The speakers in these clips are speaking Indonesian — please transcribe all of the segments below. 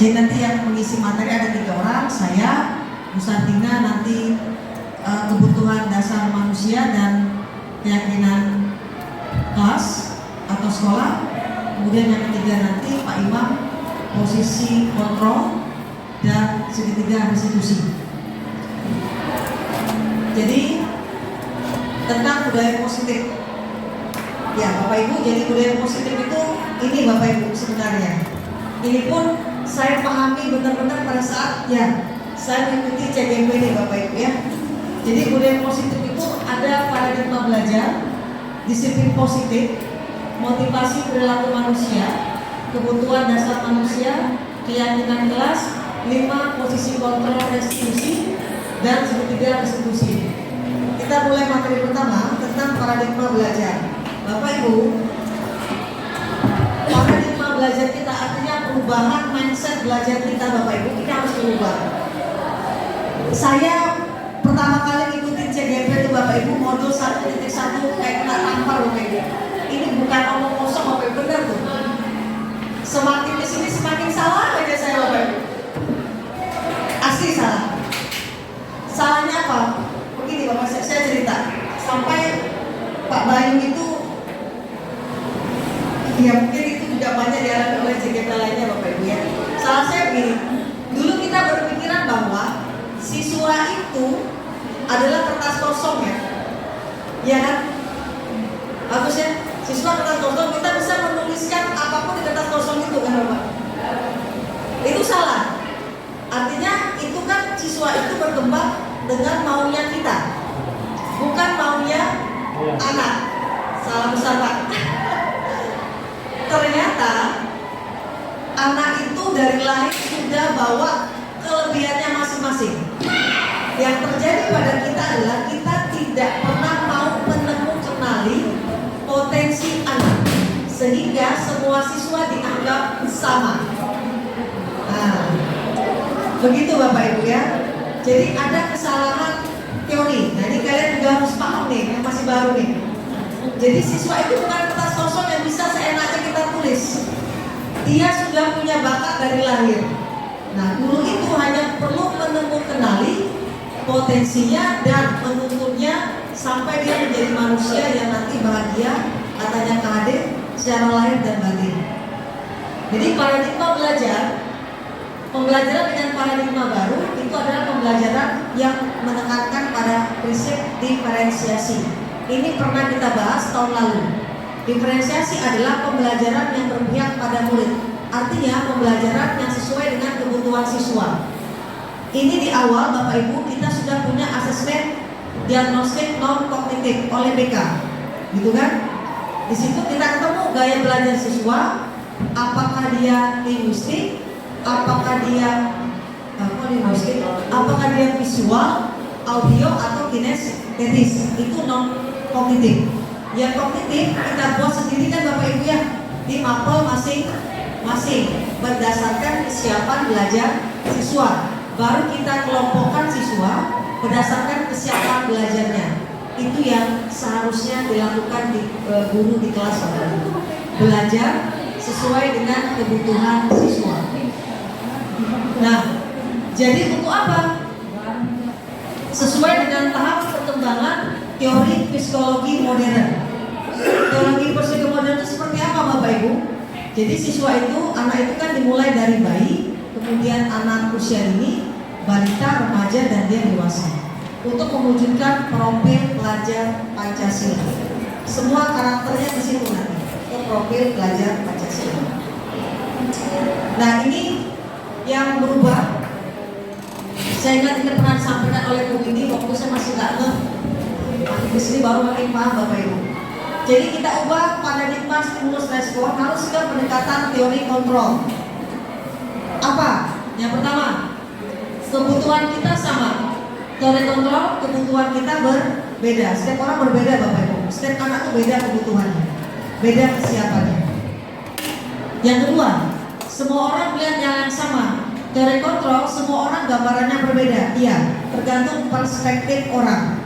Jadi nanti yang mengisi materi ada 3 orang, saya, Bu Sartina, nanti kebutuhan dasar manusia dan keyakinan kelas atau sekolah. Kemudian yang ketiga nanti Pak Imam posisi kontrol dan segitiga restitusi. Jadi tentang budaya positif. Ya Bapak Ibu, jadi budaya positif itu ini Bapak Ibu sebenarnya. Ini pun saya pahami benar-benar pada saat ya saya mengikuti CGMP ini Bapak Ibu ya. Jadi budaya positif itu ada paradigma belajar, disiplin positif, motivasi perilaku manusia, kebutuhan dasar manusia, keyakinan kelas, 5 posisi kontrol restitusi, dan segitiga restitusi. Kita mulai materi pertama tentang paradigma belajar. Bapak Ibu, paradigma belajar kita artinya perubahan mindset belajar kita Bapak Ibu, kita harus berubah. Saya pertama kali ngikutin CGMP itu Bapak Ibu modul 1.1 kayak kena tampar Bapak Ibu. Ini bukan omong kosong Bapak Ibu, benar tuh. Semakin kesini semakin salah aja saya Bapak Ibu. Asli salah. Salahnya apa? Begini Bapak, saya cerita. Sampai Pak Bayu itu, ya mungkin itu juga banyak dialami oleh CGMP lainnya Bapak Ibu ya. Salah saya begini. Dulu kita berpikiran bahwa siswa itu adalah kertas kosong ya. Ya kan? Bagus ya. Siswa kertas kosong, kita bisa menuliskan apapun di kertas kosong itu kan Bapak. Itu salah. Artinya itu kan siswa itu berkembang dengan maunya kita, bukan maunya anak. Salah besar Pak. Ternyata anak itu dari lahir sudah bawa kelebihannya masing-masing. Yang terjadi pada kita adalah kita tidak pernah mau kenali potensi anak, sehingga semua siswa dianggap sama. Nah, begitu Bapak Ibu ya. Jadi ada kesalahan teori. Nah ini kalian juga harus paham nih, yang masih baru nih. Jadi siswa itu bukan kertas kosong yang bisa seenaknya kita tulis. Dia sudah punya bakat dari lahir. Nah guru itu hanya perlu kenali potensinya dan menuntunnya sampai dia menjadi manusia yang nanti bahagia, katanya Kak Ade, secara lahir dan batin. Jadi paradigma belajar, pembelajaran dengan paradigma baru itu adalah pembelajaran yang menekankan pada prinsip diferensiasi. Ini pernah kita bahas tahun lalu. Diferensiasi adalah pembelajaran yang berpihak pada murid. Artinya pembelajaran yang sesuai dengan kebutuhan siswa. Ini di awal Bapak Ibu kita sudah punya asesmen diagnostik non kognitif oleh BK, gitu kan? Di situ kita ketemu gaya belajar siswa, apakah dia linguistik, apakah dia visual, audio atau kinestetis. Itu non kognitif. Yang kognitif kita buat sendiri kan Bapak Ibu ya, di mapel masing-masing berdasarkan kesiapan belajar siswa. Baru kita kelompokkan siswa berdasarkan kesiapan belajarnya. Itu yang seharusnya dilakukan di guru di kelas Bapak Ibu. Belajar sesuai dengan kebutuhan siswa. Nah, jadi untuk apa? Sesuai dengan tahap perkembangan teori psikologi modern. Teori psikologi modern itu seperti apa Bapak Ibu? Jadi siswa itu, anak itu kan dimulai dari bayi, kemudian anak usia dini, balita, remaja, dan dia dewasa. Untuk mewujudkan profil pelajar Pancasila. Semua karakternya di situ nanti. Profil pelajar Pancasila. Nah ini yang berubah. Saya ingat ini pernah disampaikan oleh Bu Windy waktu saya masih nggak ngeh. Di sini baru makin paham Bapak Ibu. Jadi kita ubah paradigma stimulus respon harus ke pendekatan teori kontrol. Apa? Yang pertama, kebutuhan kita sama. Teori kontrol, kebutuhan kita berbeda. Setiap orang berbeda Bapak Ibu. Setiap anak itu beda kebutuhannya, beda kesiapannya. Yang kedua, semua orang melihat yang sama. Teori kontrol, semua orang gambarannya berbeda. Iya, tergantung perspektif orang.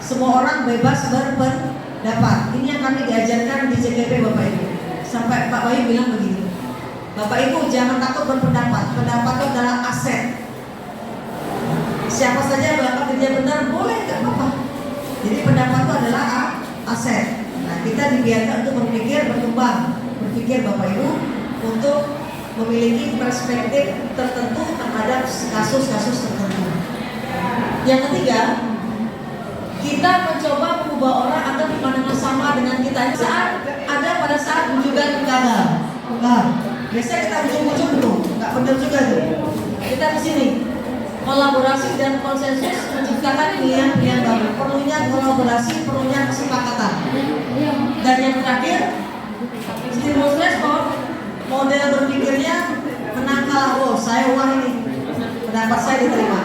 Semua orang bebas berpendapat. Ini yang kami diajarkan di CGP Bapak Ibu. Sampai Pak Bayu bilang begini, Bapak Ibu jangan takut berpendapat. Pendapat itu adalah aset. Siapa saja berangkat kerja benar boleh, nggak apa-apa. Jadi pendapat itu adalah aset. Nah, kita dibiarkan untuk berpikir, berkembang, berpikir Bapak Ibu untuk memiliki perspektif tertentu terhadap kasus-kasus tertentu. Yang ketiga, kita mencoba mengubah orang agar pandangan sama dengan kita. Pada saat kunjungan gagal. Nah, biasanya kita ujung-ujung dulu, nggak benar juga tuh. Kita di sini kolaborasi dan konsensus menciptakan pilihan-pilihan baru. Perlunya kolaborasi, perlunya kesepakatan. Dan yang terakhir, stimulus respon, model berpikirnya menang kalah. Oh, saya uang ini, pendapat saya diterima.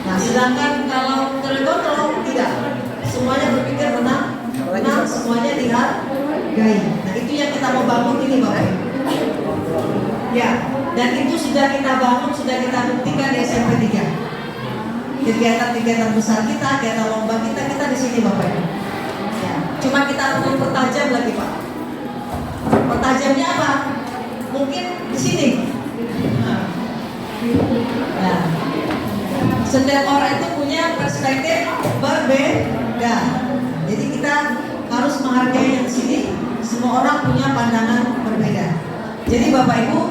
Nah, sedangkan kalau terkontrol tidak, semuanya berpikir menang, semuanya dihargai. Nah, itu yang kita mau bangun ini, Bapak. Ya, dan itu sudah kita bangun, sudah kita buktikan di SMP 3. Kegiatan-kegiatan besar kita, kegiatan lomba kita di sini, Bapak. Ya, cuma kita perlu pertajam lagi, Pak. Pertajamnya apa? Mungkin di sini. Nah, setiap orang itu punya perspektif berbeda. Jadi kita harus menghargai yang di sini. Semua orang punya pandangan berbeda. Jadi Bapak Ibu,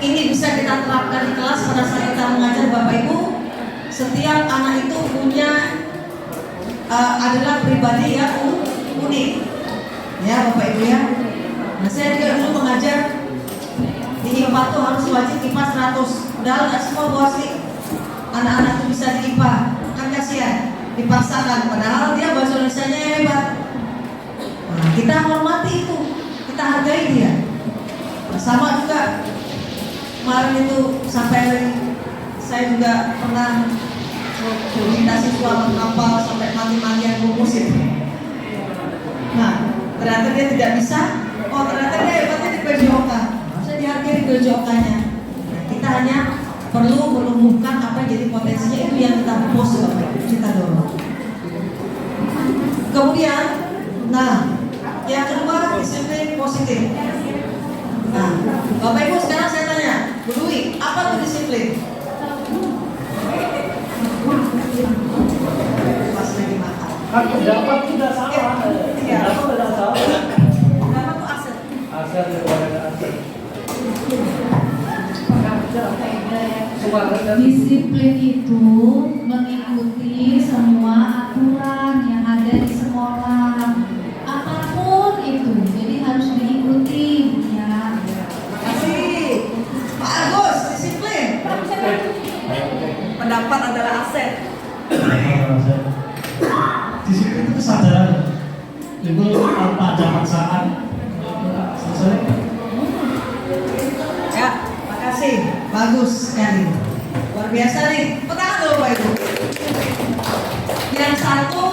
ini bisa kita terapkan di kelas pada saat kita mengajar. Bapak Ibu, setiap anak itu punya adalah pribadi yang unik. Ya Bapak Ibu ya. Nah, saya juga dulu mengajar di IPA tuh harus wajib IPA 100. Padahal nggak semua BOASI anak-anak itu bisa di IPA. Kan kasihan, dipaksakan. Padahal dia bahasa Indonesianya hebat. Nah, kita hormati itu, kita hargai dia. Nah, sama juga kemarin itu sampai saya juga pernah minta siswa menghafal sampai mati-matian rumus itu. Nah, ternyata dia tidak bisa. Oh, ternyata dia hebatnya di PJOK. Saya dihargai di PJOK-nya. Nah, kita hanya perlu menumbuhkan apa yang jadi potensinya, itu yang kita post, kita dorong. Kemudian, nah, yang kedua disiplin positif. Nah, Bapak Ibu sekarang saya tanya, Bu Dwi, apa itu disiplin? Pas lagi makan. Pendapat tidak salah. Pendapat tidak salah. Pendapat itu aset. Aset daripada aset. Disiplin itu mengikuti semua aturan yang ada di sekolah, apapun itu, jadi harus diikuti ya. Makasih Pak Agus, disiplin. Pendapat adalah aset. Disiplin itu kesadaran. Itu tanpa ada paksaan. Selesai. Ya, makasih, bagus sekali, luar biasa nih. Pertama dulu Pak Ibu. Yang satu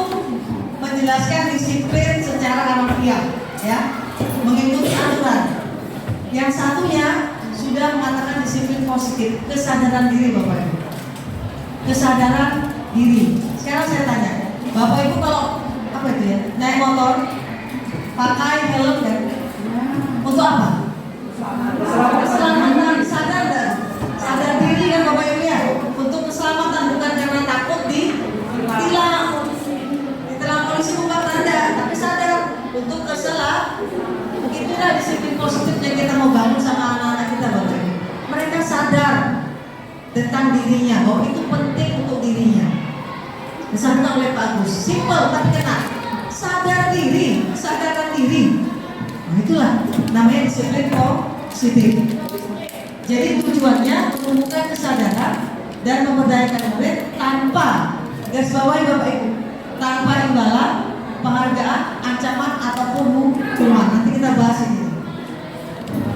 menjelaskan disiplin secara harfiah, ya, mengikuti aturan. Yang satunya sudah mengatakan disiplin positif, kesadaran diri Bapak Ibu. Kesadaran diri. Sekarang saya tanya, Bapak Ibu kalau apa itu ya, naik motor pakai helm kan? Untuk apa? Keselamatan. Sadar diri kan Bapak Ibu ya, untuk keselamatan, bukan karena takut ditilang polisi bukan tanda, tapi sadar untuk keselamatan. Itulah disiplin positif yang kita mau bangun sama anak-anak kita Bapak Ibu. Mereka sadar tentang dirinya, bahwa itu penting untuk dirinya. Disampaikan oleh Pak Agus, simple tapi kena. Sadar diri, sadarkan diri. Nah, itulah namanya disiplin positif. Jadi tujuannya menumbuhkan kesadaran dan memberdayakan murid tanpa, garis bawahi Bapak Ibu, tanpa imbalan, penghargaan, ancaman ataupun hukuman. Nanti kita bahas ini.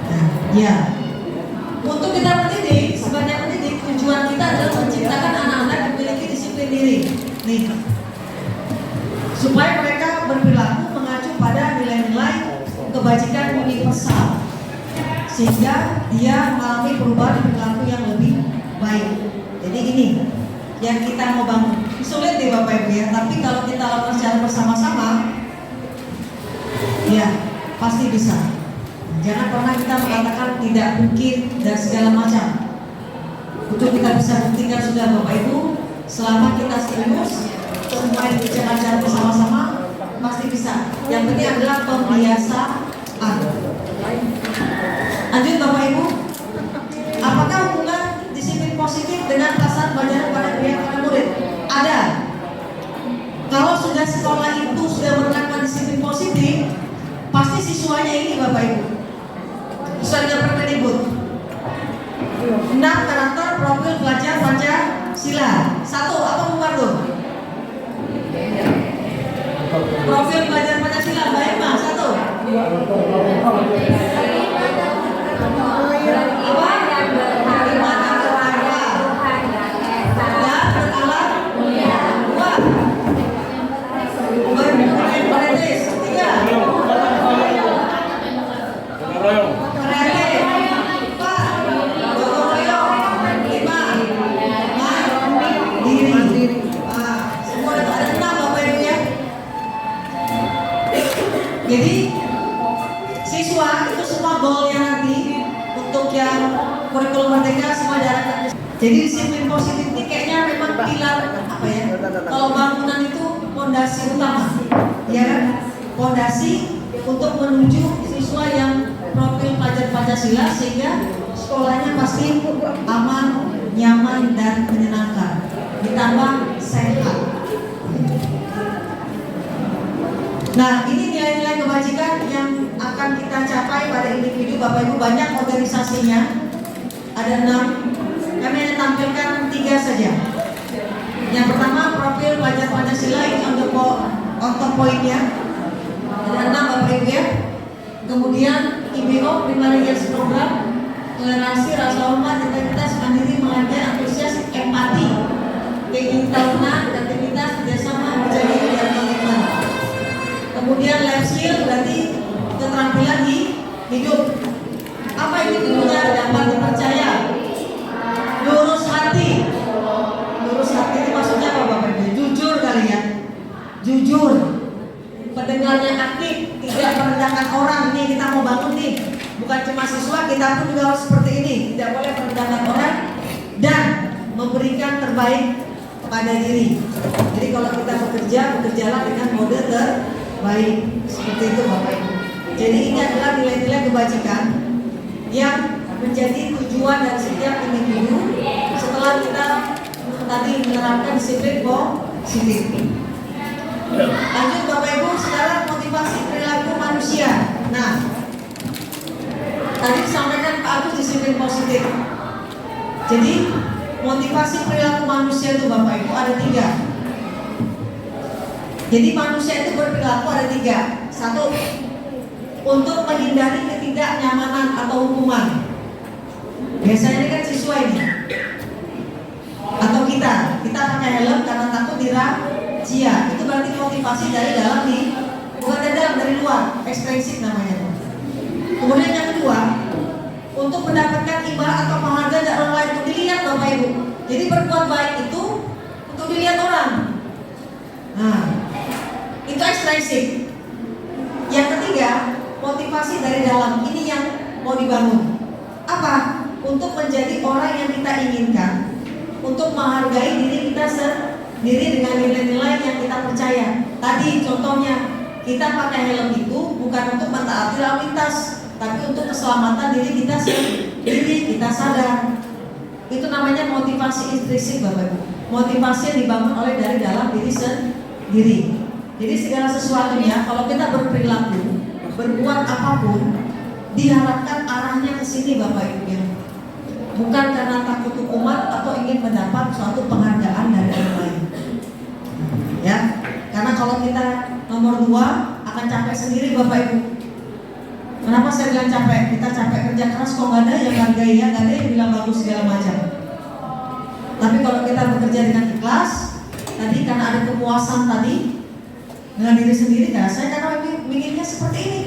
Nah, ya. Untuk kita mendidik, sebanyak mendidik, tujuan kita adalah menciptakan anak-anak yang memiliki disiplin diri. Nih, supaya mereka berperilaku mengacu pada nilai-nilai kebajikan universal, sehingga dia mengalami perubahan perilaku yang lebih baik. Jadi ini yang kita mau bangun. Sulit nih Bapak Ibu ya, tapi kalau kita lakukan secara bersama-sama, ya pasti bisa. Jangan pernah kita mengatakan tidak mungkin dan segala macam. Untuk kita bisa buktikan sudah Bapak Ibu, selama kita serius, semua yang bicara bersama-sama pasti bisa. Yang penting adalah pembiasaan. Lanjut Bapak Ibu, apakah hubungan disiplin positif dengan perasaan pelajaran pada pihak para murid? Ada. Kalau sudah sekolah itu sudah menerapkan disiplin positif, pasti siswanya ini Bapak Ibu sudah dengan Permendikbud 6 karakter profil pelajar Pancasila. 1, apa bukan tuh? Profil pelajar Pancasila, baik Mas. 1. Apa? Beriman dan bertakwa dan beralat mulia. 2. Berperintis. 3. Jadi siswa itu semua goalnya nanti untuk yang kurikulum merdeka semua jarak. Jadi disiplin positif ini kayaknya memang pilar apa ya? Kalau bangunan itu fondasi utama, ya kan? Fondasi untuk menuju siswa yang profil pelajar Pancasila sehingga sekolahnya pasti aman, nyaman dan menyenangkan. Ditambah sehat. Nah, ini nilai-nilai kebajikan yang akan kita capai pada individu. Bapak Ibu, banyak organisasinya, ada 6. Kami hanya tampilkan 3 saja. Yang pertama, profil pelajar Pancasila, ini untuk poinnya ada 6 Bapak Ibu ya. Kemudian IBO, Primary Years Program, toleransi, rasa hormat, integritas, mandiri, menghargai, antusias, empati, keinginan, kreativitas, kerjasama, percaya diri dan komitmen. Kemudian life skill berarti keterampilan di hidup. Apa individunya dapat dipercaya? Lurus hati. Lurus hati itu maksudnya apa Bapak Ibu? Jujur kali ya. Jujur. Pendengarnya aktif, tidak merendahkan orang. Ini kita mau bangun nih. Bukan cuma siswa, kita pun juga harus seperti ini. Tidak boleh merendahkan orang dan memberikan terbaik pada diri. Jadi kalau kita bekerja, bekerjalah dengan mode terbaik. Seperti itu Bapak Ibu. Jadi ini adalah nilai-nilai kebajikan yang menjadi tujuan dari setiap individu setelah kita tadi menerapkan disiplin positif. Lanjut Bapak Ibu, sekarang motivasi perilaku manusia. Nah, tadi disampaikan Pak Agus disiplin positif. Jadi motivasi perilaku manusia itu Bapak Ibu ada 3. Jadi manusia itu berperilaku ada 3. 1, untuk menghindari ketidaknyamanan atau hukuman. Biasanya ini kan siswa ini atau kita pakai helm karena takut dirazia. Itu berarti motivasi dari dalam bukan dari dalam, dari luar, ekstrinsi namanya. Kemudian yang kedua, untuk mendapatkan imbal atau penghargaan dari orang lain, untuk dilihat Bapak Ibu. Jadi berbuat baik itu untuk dilihat orang. Nah, itu ekstrinsi. Yang ketiga, motivasi dari dalam. Ini yang mau dibangun. Apa? Untuk menjadi orang yang kita inginkan, untuk menghargai diri kita sendiri dengan nilai-nilai yang kita percaya. Tadi contohnya, kita pakai helm itu bukan untuk mentaati lalu lintas, tapi untuk keselamatan diri kita sendiri, kita sadar. Itu namanya motivasi intrinsik Bapak Ibu. Motivasi yang dibangun oleh dari dalam diri sendiri. Jadi segala sesuatunya kalau kita berperilaku, berbuat apapun, diharapkan arahnya ke sini Bapak Ibu ya. Bukan karena takut hukuman atau ingin mendapat suatu penghargaan dari orang lain. Ya, karena kalau kita nomor 2 akan capek sendiri Bapak Ibu. Kenapa saya bilang capek? Kita capek kerja keras kok nggak ada yang hargai ya, nggak ada yang bilang bagus segala macam. Tapi kalau kita bekerja dengan ikhlas, tadi karena ada kepuasan tadi dengan diri sendiri, kan saya karena inginnya seperti ini.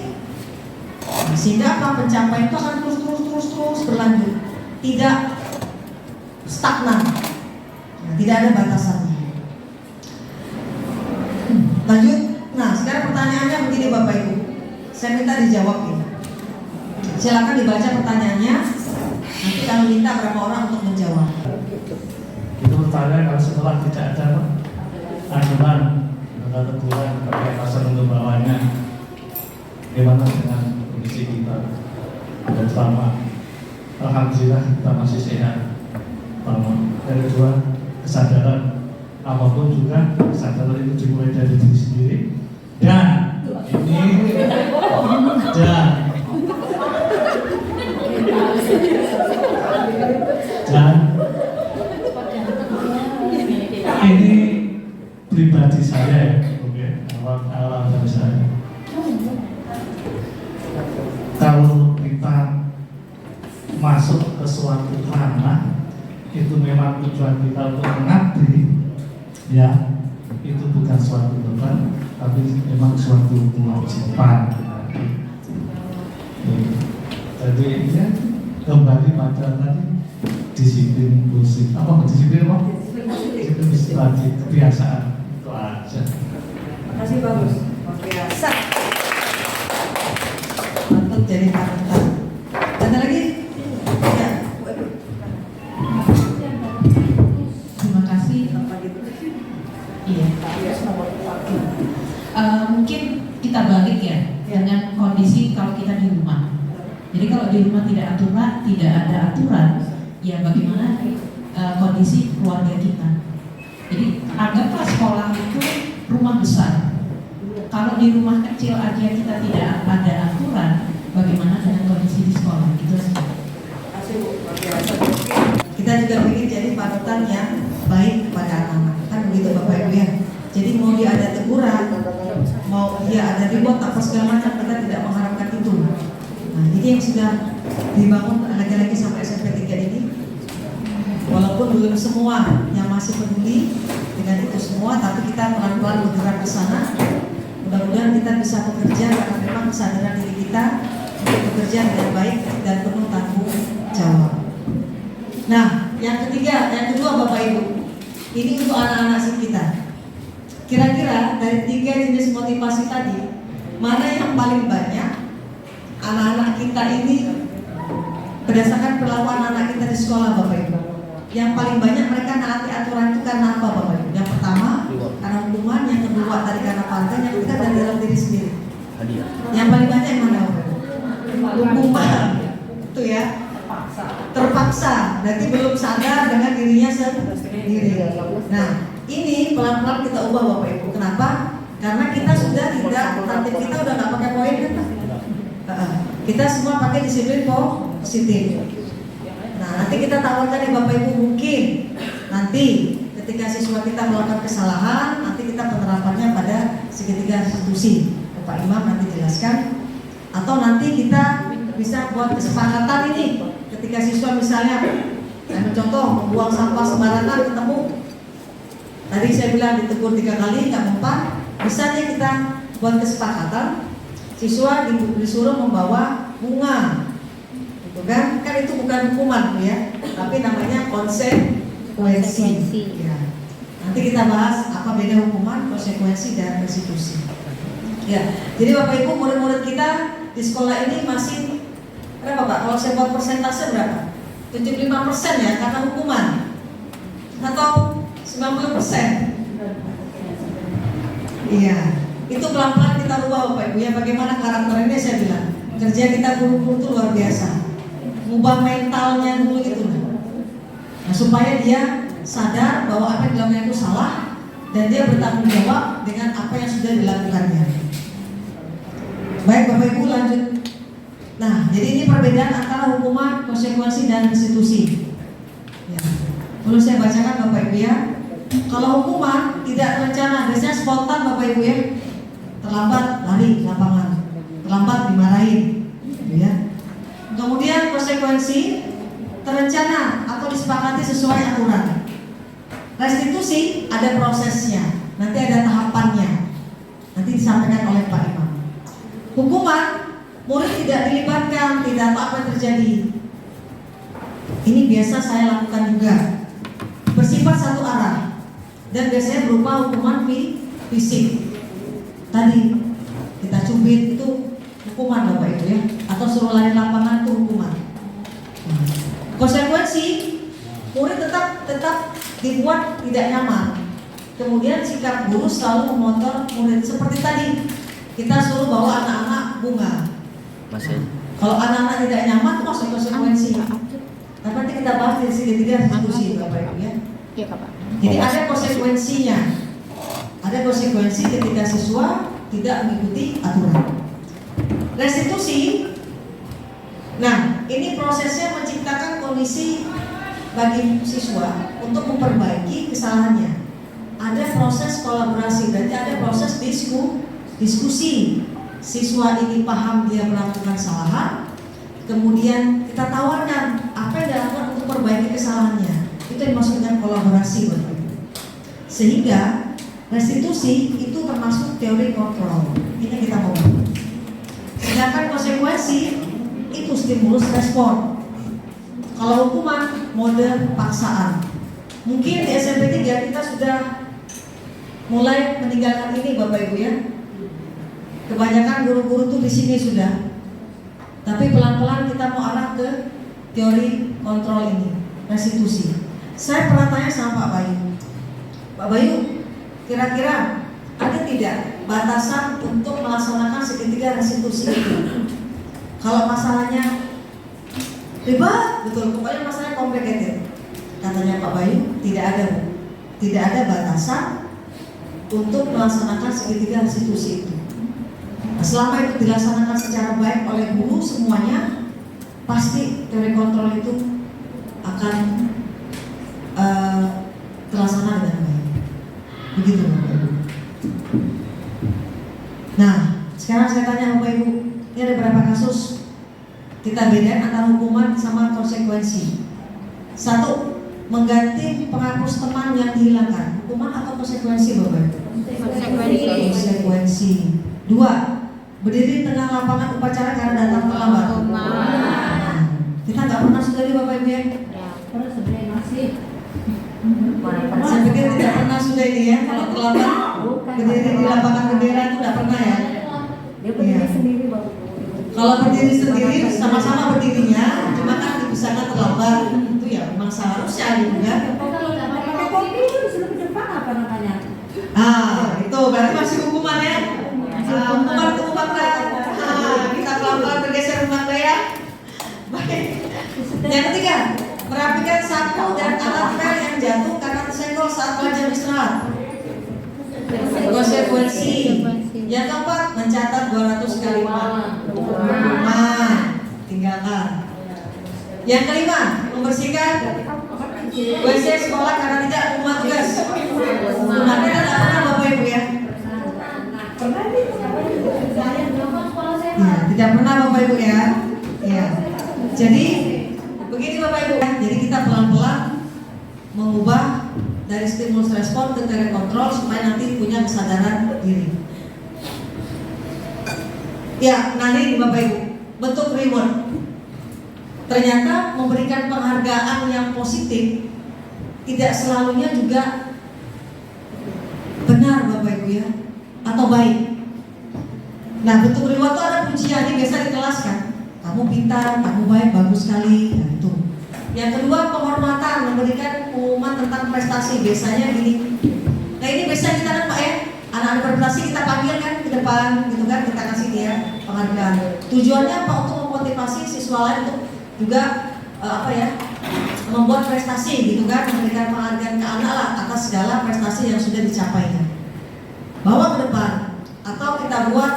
Sehingga apa? Pencapaian itu akan terus berlanjut, tidak stagnan, tidak ada batasannya. Lanjut. Nah, sekarang pertanyaannya begini Bapak Ibu, saya minta dijawab ya. Silakan dibaca pertanyaannya. Nanti kami minta berapa orang untuk menjawab. Itu pertanyaan kalau setelah tidak ada aturan atau teguran bagi atasan untuk bawahnya, bagaimana dengan kondisi kita? Yang pertama, alhamdulillah kita masih sehat. Yang kedua, kesadaran apapun juga kesadaran itu dimulai dari diri sendiri. Dan ini pribadi saya, oke, awal dari saya. Kalau kita masuk ke suatu ranah, itu memang tujuan kita untuk mengabdi, ya, itu bukan suatu beban, tapi memang suatu kewajiban. Jadi ya kembali pada tadi disiplin musik, disiplin lagi kebiasaan itu aja. Makasih, bagus. Biasa. Mantap jadi panutan. Ada lagi? Ya. Terima kasih. Iya. Mungkin kita balik ya dengan kondisi kalau kita di rumah. Jadi kalau di rumah tidak ada aturan, ya bagaimana kondisi keluarga kita. Jadi anggaplah sekolah itu rumah besar. Kalau di rumah kecil aja kita tidak ada aturan, bagaimana dengan kondisi di sekolah? Itu saja. Kita juga ingin jadi panutan yang baik kepada anak-anak. Kan begitu Bapak Ibu ya. Jadi mau dia ada teguran, mau dia ada ribut apa segala macam, kita tidak mengharapkan itu. Nah, ini yang sudah dibangun lagi-lagi sampai SMP 3 ini. Walaupun belum semua yang masih peduli dengan itu semua, tapi kita pelan-pelan bergerak ke sana. Mudah-mudahan kita bisa bekerja karena memang kesadaran diri kita untuk bekerja dengan baik dan penuh tanggung jawab. Nah, yang kedua Bapak Ibu, ini untuk anak-anak kita. Kira-kira dari 3 jenis motivasi tadi, mana yang paling banyak anak-anak kita ini berdasarkan perlakuan anak kita di sekolah, Bapak Ibu? Yang paling banyak mereka naati aturan itu karena apa, Bapak Ibu? Yang pertama karena hukuman, yang kedua tadi karena pantang, yang ketiga dari dalam diri sendiri. Yang paling banyak yang mana, Bapak Ibu? Hukuman, itu ya. Terpaksa, berarti belum sadar dengan dirinya sendiri. Nah, ini pelan-pelan kita ubah Bapak Ibu. Kenapa? Karena kita sudah tidak, tertib kita udah nggak pakai poin kan? Kita semua pakai disiplin positif. Nah, nanti kita tawarkan ya Bapak Ibu, mungkin nanti ketika siswa kita melakukan kesalahan, nanti kita penerapannya pada segitiga institusi. Pak Imam nanti jelaskan. Atau nanti kita bisa buat kesepakatan ini. Ketika siswa misalnya, saya contoh membuang sampah sembarangan ketemu, tadi saya bilang ditegur 3 kali nggak mempan, misalnya kita buat kesepakatan, siswa disuruh membawa bunga, gitu kan? Kan itu bukan hukuman ya, tapi namanya konsekuensi. Ya. Nanti kita bahas apa beda hukuman, konsekuensi dan restitusi. Ya, jadi Bapak Ibu murid-murid kita di sekolah ini masih berapa Pak? Kalau saya buat persentase berapa? 75% ya karena hukuman, atau 90%? Iya, itu pelan-pelan kita ubah Bapak Ibu ya. Bagaimana karakternya saya bilang, kerja kita guru-guru itu luar biasa, ubah mentalnya dulu gitu. Nah, supaya dia sadar bahwa apa yang dilakukan itu salah dan dia bertanggung jawab dengan apa yang sudah dilakukannya. Baik Bapak Ibu lanjut. Nah, jadi ini perbedaan antara hukuman, konsekuensi dan restitusi. Ya. Perlu saya bacakan Bapak Ibu ya. Kalau hukuman tidak terencana, biasanya spontan Bapak Ibu ya. Terlambat lari ke lapangan, terlambat dimarahin, gitu ya. Kemudian konsekuensi terencana atau disepakati sesuai aturan. Restitusi ada prosesnya, nanti ada tahapannya, nanti disampaikan oleh Pak Imam. Hukuman, murid tidak dilibatkan, tidak tahu apa yang terjadi. Ini biasa saya lakukan juga, bersifat satu arah dan biasanya berupa hukuman fisik. Tadi kita cubit itu hukuman Bapak Ibu ya, atau suruh lari lapangan itu hukuman. Konsekuensi, murid tetap dibuat tidak nyaman. Kemudian sikap guru selalu memotor murid. Seperti tadi, kita suruh bawa anak-anak bunga. Kalau anak-anak tidak nyaman, itu masuk konsekuensi. Tapi nanti kita bahas di segitiga diskusi, Bapak Ibu ya. Iya, Kak. Jadi ada konsekuensinya. Ada konsekuensi ketika siswa tidak mengikuti aturan. Restitusi. Nah, ini prosesnya menciptakan kondisi bagi siswa untuk memperbaiki kesalahannya. Ada proses kolaborasi, berarti ada proses diskusi. Siswa ini paham dia melakukan kesalahan, kemudian kita tawarkan apa yang dilakukan untuk memperbaiki kesalahannya. Itu yang dimaksud dengan kolaborasi, Bapak Ibu. Sehingga restitusi itu termasuk teori kontrol. Ini kita mau bahas. Sedangkan konsekuensi itu stimulus respon. Kalau hukuman mode paksaan. Mungkin di SMP 3 kita sudah mulai meninggalkan ini, Bapak Ibu ya. Kebanyakan guru-guru tuh di sini sudah. Tapi pelan-pelan kita mau arah ke teori kontrol ini, restitusi. Saya pernah tanya sama Pak Bayu. Pak Bayu, kira-kira ada tidak batasan untuk melaksanakan segitiga restitusi itu? Kalau masalahnya ribet, betul, pokoknya masalahnya complicated. Katanya Pak Bayu, tidak ada, Bu. Tidak ada batasan untuk melaksanakan segitiga restitusi itu. Nah, selama itu dilaksanakan secara baik oleh guru semuanya, pasti teori kontrol itu akan terlaksana dengan baik. Begitu, Bapak Ibu. Nah, sekarang saya tanya Bapak Ibu, ini ada berapa kasus kita bedakan antara hukuman sama konsekuensi? 1. Mengganti penghapus teman yang dihilangkan, hukuman atau konsekuensi, Bapak Ibu? Konsekuensi. 2. Berdiri di tengah lapangan upacara karena datang terlambat. Kita nggak pernah sudah di Bapak Ibu ya? Terus sebenarnya masih. Saya pikir tidak pernah sudah ini ya. Kalau terlambat berdiri di lapangan bendera itu tidak pernah ya. Dia berdiri sendiri, Bapak. Kalau berdiri sendiri sama-sama berdirinya, cuma kan dipisahkan terlambat. Itu ya memang seharusnya gitu ya. Kalau nggak pakai kopi itu disuruh ke depan apa namanya? Itu berarti masih hukuman ya. Hukuman itu bukan kita pelan-pelan bergeser rumah ya. Baik. Yang ketiga, merapikan sapu dan alat pel yang jatuh karena tersenggol saat belajar istirahat. Konsekuensi. Yang keempat, mencatat 200 kalimat hukuman, tinggalkan. Yang kelima, membersihkan WC sekolah karena tidak membuat tugas. Hukumannya tidak pernah Bapak Ibu ya. Ya, tidak pernah Bapak Ibu ya. Ya. Jadi begini Bapak Ibu ya. Jadi kita pelan-pelan mengubah dari stimulus respon ke teori kontrol supaya nanti punya kesadaran diri. Ya, nah ini Bapak Ibu, bentuk reward. Ternyata memberikan penghargaan yang positif tidak selalunya juga benar Bapak Ibu ya, atau baik. Nah, bentuk reward itu ada pujian, ini biasa di kelas kan. Kamu pintar, kamu baik, bagus sekali. Nah, itu. Yang kedua, penghormatan, memberikan pengumuman tentang prestasi. Biasanya gini. Nah, ini biasa kita kan Pak ya, anak-anak berprestasi kita panggil kan ke depan, gitu kan, kita kasih dia penghargaan. Tujuannya apa? Untuk memotivasi siswa lain untuk juga membuat prestasi, gitu kan, memberikan penghargaan ke anak lah atas segala prestasi yang sudah dicapainya. Bawa ke depan, atau kita buat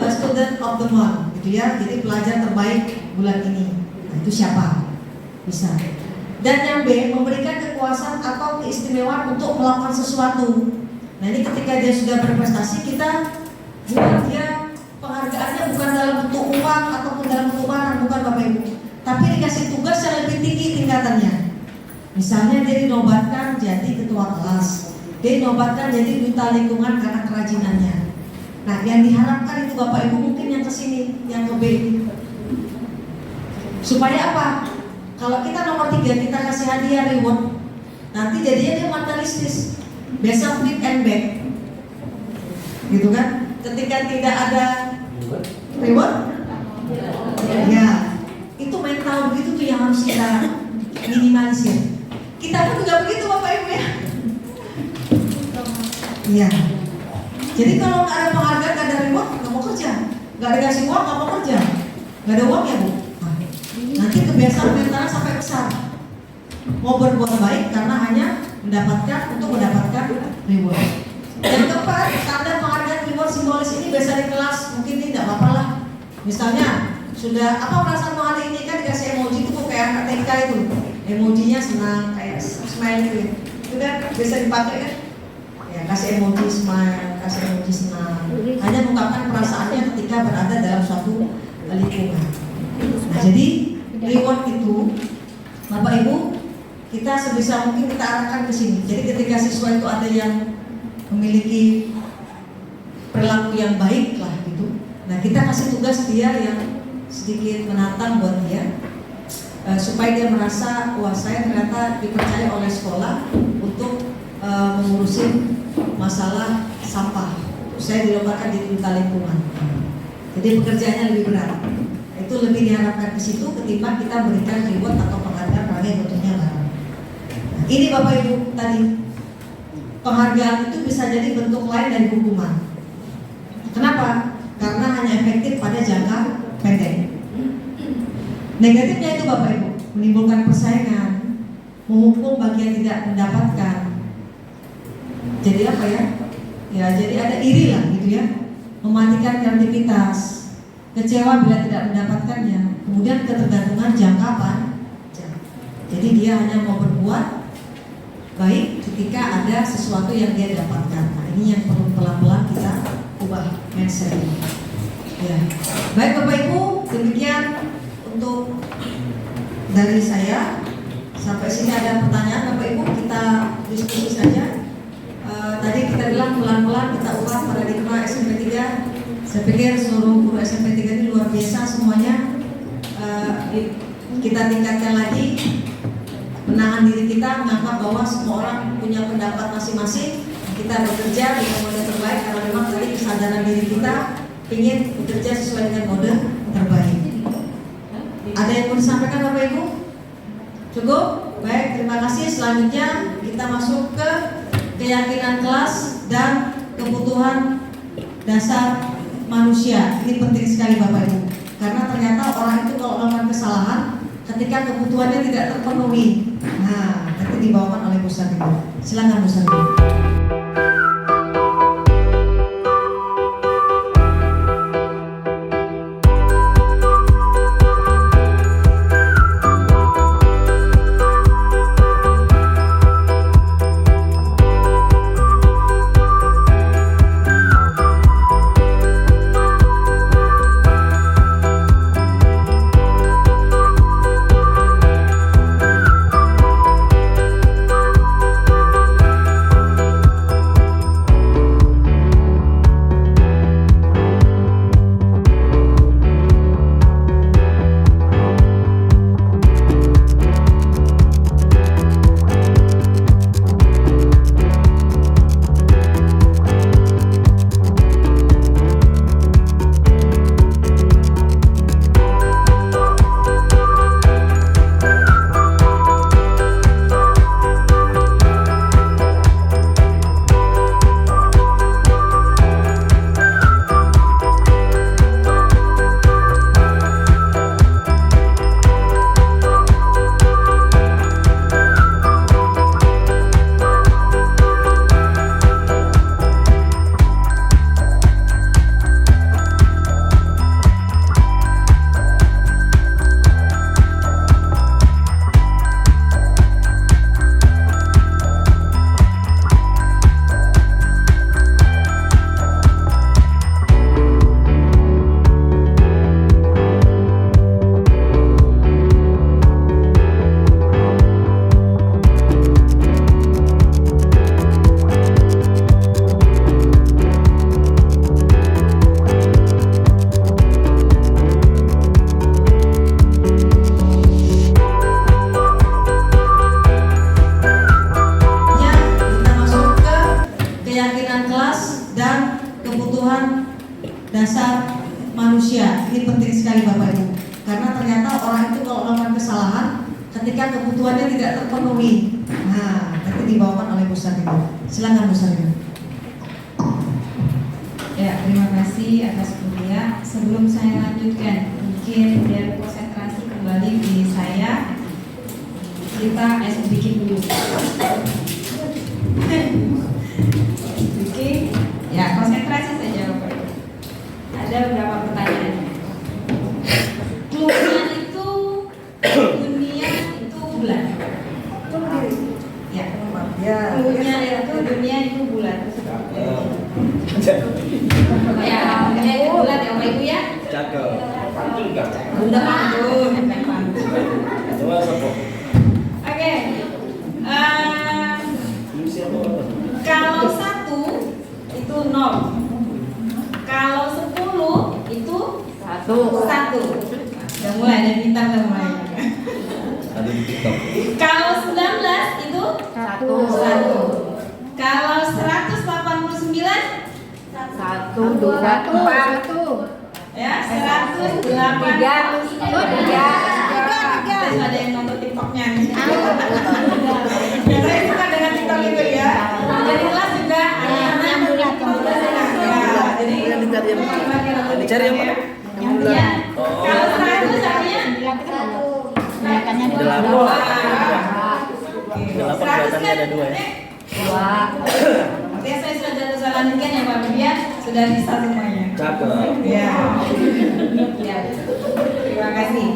student of the month, gitu ya. Jadi pelajar terbaik bulan ini. Nah, itu siapa? Bisa. Dan yang B, memberikan kekuasaan atau keistimewaan untuk melakukan sesuatu. Nah, ini ketika dia sudah berprestasi, kita buat dia penghargaannya bukan dalam bentuk uang ataupun dalam bentuk barang, bukan Bapak Ibu, tapi dikasih tugas yang lebih tinggi tingkatannya. Misalnya dia dinobatkan jadi ketua kelas, dia dinobatkan jadi duta lingkungan karena kerajinannya. Nah, yang diharapkan itu Bapak Ibu mungkin yang kesini, yang ke B. Supaya apa? Kalau kita nomor 3 kita kasih hadiah reward, nanti jadinya dia materialistis, biasa flip and back, gitu kan? Ketika tidak ada reward, Ya, itu mental begitu tuh yang harus kita minimalisir. Kita pun juga begitu Bapak Ibu ya. Iya. Jadi kalau nggak ada penghargaan, nggak ada reward, nggak mau kerja. Nggak dikasih uang, nggak mau kerja. Nggak ada uang ya Bu. Nah, nanti kebiasaan mentalnya sampai besar. Mau berbuat baik karena hanya untuk mendapatkan reward. Yang keempat, standar penghargaan reward simbolis ini biasa di kelas mungkin tidak apa-apa lah. Misalnya sudah apa perasaan hari ini kan dikasih emoji itu kayak anak TK itu, emojinya senang kayak smile gitu. Itu kan biasa dipakai kan? Ya kasih emoji smile, kasih emoji senang. Hanya mengungkapkan perasaannya ketika berada dalam suatu lingkungan. Nah, jadi reward itu Bapak Ibu kita sebisa mungkin kita arahkan ke sini. Jadi ketika siswa itu ada yang memiliki perilaku yang baik lah gitu. Nah kita kasih tugas dia yang sedikit menantang buat dia supaya dia merasa wah saya ternyata dipercaya oleh sekolah untuk mengurusin masalah sampah. Saya dilombakan di duta lingkungan. Jadi pekerjaannya lebih berat. Itu lebih diharapkan ke situ ketimbang kita berikan reward atau penghargaan pada yang bentuknya barang. Ini Bapak Ibu tadi penghargaan itu bisa jadi bentuk lain dari hukuman. Kenapa? Karena hanya efektif pada jangka pendek. Negatifnya itu Bapak Ibu menimbulkan persaingan, menghukum bagi yang tidak mendapatkan. Jadi apa ya? Ya jadi ada iri lah gitu ya, mematikan kreativitas, kecewa bila tidak mendapatkannya, kemudian ketergantungan jangka panjang. Jadi dia hanya mau berbuat baik ketika ada sesuatu yang dia dapatkan. Nah ini yang perlu pelan-pelan kita ubah mindset ini. Ya. Baik Bapak Ibu, demikian untuk dari saya. Sampai sini ada pertanyaan Bapak Ibu, kita diskusi saja. Tadi kita bilang pelan-pelan kita ubah paradigma SMP 3. Saya pikir seluruh guru SMP 3 ini luar biasa semuanya. Kita tingkatkan lagi menahan diri kita, menganggap bahwa semua orang punya pendapat masing-masing. Kita bekerja dengan mode terbaik karena memang tadi kesadaran diri kita ingin bekerja sesuai dengan mode terbaik. Ada yang mau disampaikan Bapak Ibu? Cukup? Baik, terima kasih. Selanjutnya kita masuk ke keyakinan kelas dan kebutuhan dasar manusia. Ini penting sekali Bapak Ibu, karena ternyata orang itu kalau melakukan kesalahan ketika kebutuhannya tidak terpenuhi, nah nanti dibawakan oleh Bu Sardi. Silakan Bu Sardi. dasar manusia. manusia. Ini penting sekali Bapak Ibu. Karena ternyata orang itu kalau melakukan kesalahan ketika kebutuhannya tidak terpenuhi, nah nanti dibawakan oleh Bu Sarino. Silakan Bu Sarino. Ya, terima kasih atas kuliah. Sebelum saya lanjutkan, mungkin biar konsentrasi kembali di saya, kita bikin dulu. Bikin, ya konsentrasi saja Bapak Ibu. Ada beberapa pertanyaan. Clue-nya itu dunia itu bulan. Ya, clue-nya itu dunia itu bulan. Ya, itu bulan ya Bapak Ibu ya. Cakep. Udah pantun. Oke. Kalau 1 itu 0. Kalau 10 itu 1. Udah mulai ada bintang udah mulai. Tadi di TikTok. Kalau 19 itu 1. Kalau 189 ya 108 Terus ada yang nonton TikToknya nih. Ya, saya suka dengan TikTok itu ya. Jadi kelas juga anak-anak yang bulat. Jadi Dicari yang mana? yang bulat. Kalau 100 artinya Delapan. Delapan kelihatannya ada 2 ya. Oke, saya sudah lanjutkan ya Pak Bibi ya. Sudah bisa semuanya. Cakep. Ya. Ya. Terima kasih.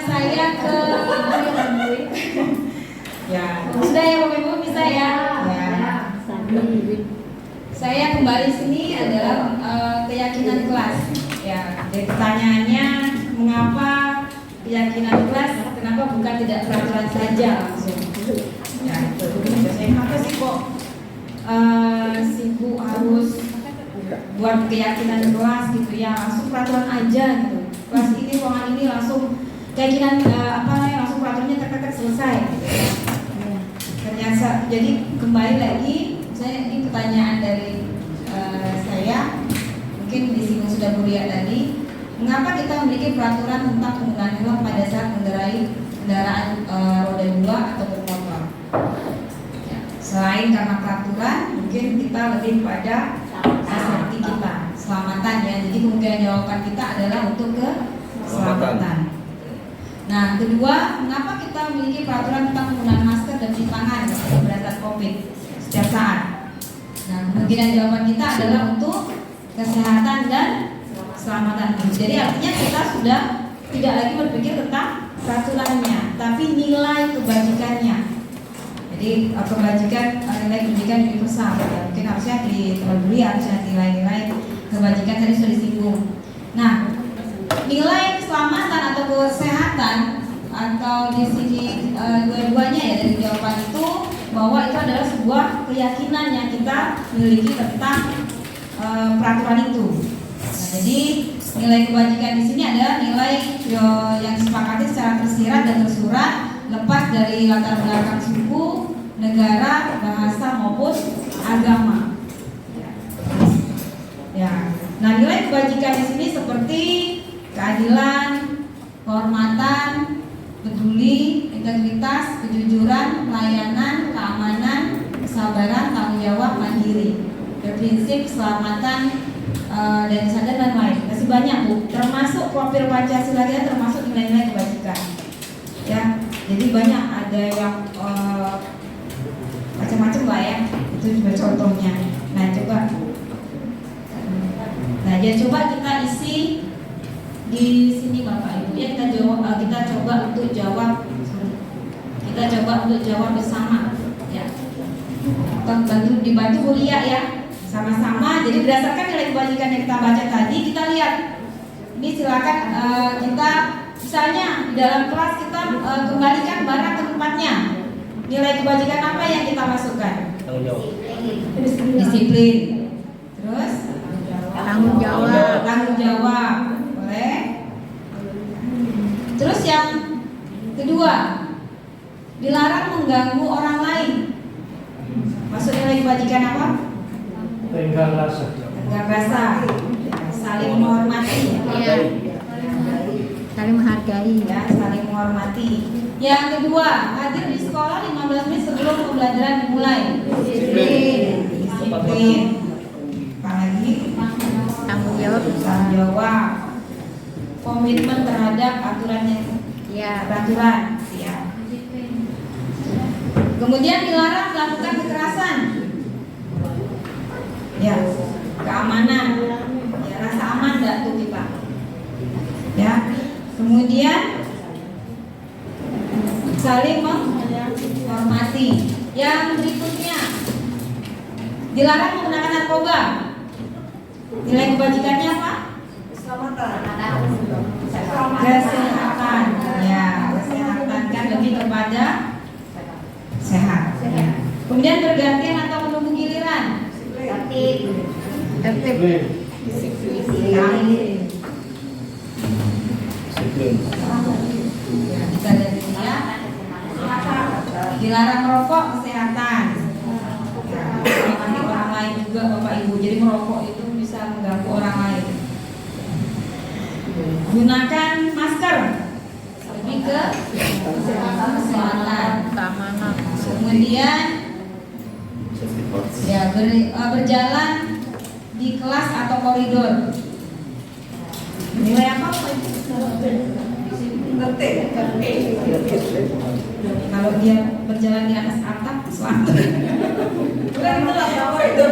Saya ke ya sudah ya Bapak Ibu bisa ya. Ya. Saya kembali sini adalah keyakinan kelas. Ya. Jadi pertanyaannya mengapa keyakinan kelas? Kenapa bukan tidak peraturan saja langsung? Ya. Saya kenapa sih kok sibuk harus buat keyakinan kelas gitu ya, langsung peraturan aja gitu. Kelas ini, ruangan ini langsung keyakinan langsung peraturannya tek selesai gitu ya. Ternyata jadi kembali lagi ini pertanyaan dari saya, mungkin disinggung sudah Bu Lia tadi, mengapa kita memiliki peraturan tentang penggunaan helm pada saat mengendarai kendaraan roda 2 atau bermotor? Ya, selain karena peraturan, mungkin kita lebih pada safety kita, keselamatan ya. Jadi kemungkinan jawaban kita adalah untuk keselamatan. Nah, kedua, mengapa kita memiliki peraturan tentang penggunaan masker dan cuci tangan pada saat COVID setiap saat? Nah, kemungkinan jawaban kita adalah untuk kesehatan dan keselamatan. Jadi artinya kita sudah tidak lagi berpikir tentang peraturannya, tapi nilai kebajikannya. Jadi kebajikan, nilai kebajikan universal ya. Mungkin harusnya ditelururi, harusnya nilai-nilai kebajikan tadi sudah disinggung. Nah, nilai keselamatan atau kesehatan atau di sini dua-duanya ya dari jawaban itu, bahwa itu adalah sebuah keyakinan yang kita miliki tentang peraturan itu. Nah, jadi nilai kebajikan di sini adalah nilai yang disepakati secara tersirat dan tersurat, lepas dari latar belakang suku, negara, bahasa maupun agama. Ya. Nah, nilai kebajikan di sini seperti keadilan, kehormatan, peduli, integritas, kejujuran, pelayanan, keamanan, kesabaran, tanggung jawab, mandiri, berprinsip, keselamatan, dan sadar dan lain. Masih banyak Bu, termasuk profil Pancasila kita termasuk nilai-nilai kebajikan. Ya, jadi banyak ada yang macam-macam lah ya. Itu juga contohnya. Nah, coba kita isi di sini Bapak Ibu ya, kita coba untuk jawab bersama ya. Dibantu Bu Lia ya, sama-sama. Jadi berdasarkan nilai kebajikan yang kita baca tadi, kita lihat ini silakan kita misalnya di dalam kelas kita kembalikan barang ke tempatnya. Nilai kebajikan apa yang kita masukkan? Tanggung jawab. Disiplin. Terus Tanggung jawab, boleh. Terus yang kedua, dilarang mengganggu orang lain. Masuk nilai kebajikan apa? Tenggang rasa. Tenggang rasa. saling menghormati. Iya. Saling menghargai ya, saling menghormati. Yang kedua, hadir di sekolah 15 menit sebelum pembelajaran dimulai. Disiplin. Apalagi Tanggung jawab. tanggung jawab. Komitmen terhadap aturannya. Ya. Peraturan. Ya. Kemudian dilarang melakukan kekerasan. Ya, keamanan. Ya, rasa aman enggak tuh kita. Ya. Kemudian saling menghormati. Yang berikutnya, dilarang menggunakan narkoba. Nilai kebajikannya apa? Kesehatan. Ya, kesehatan kan lebih kepada sehat. Ya. Kemudian bergantian atau menunggu giliran. Tertib. Ya, kita lihat ini ya. Dilarang merokok, kesehatan. Ya, nanti orang lain juga Bapak Ibu. Jadi merokok itu bisa mengganggu orang lain. Gunakan masker. Lebih ke kesehatan. Keamanan. Kemudian ya berjalan di kelas atau koridor. Nilai apa? Kalau dia berjalan di atas atap, selamat. Koridor itu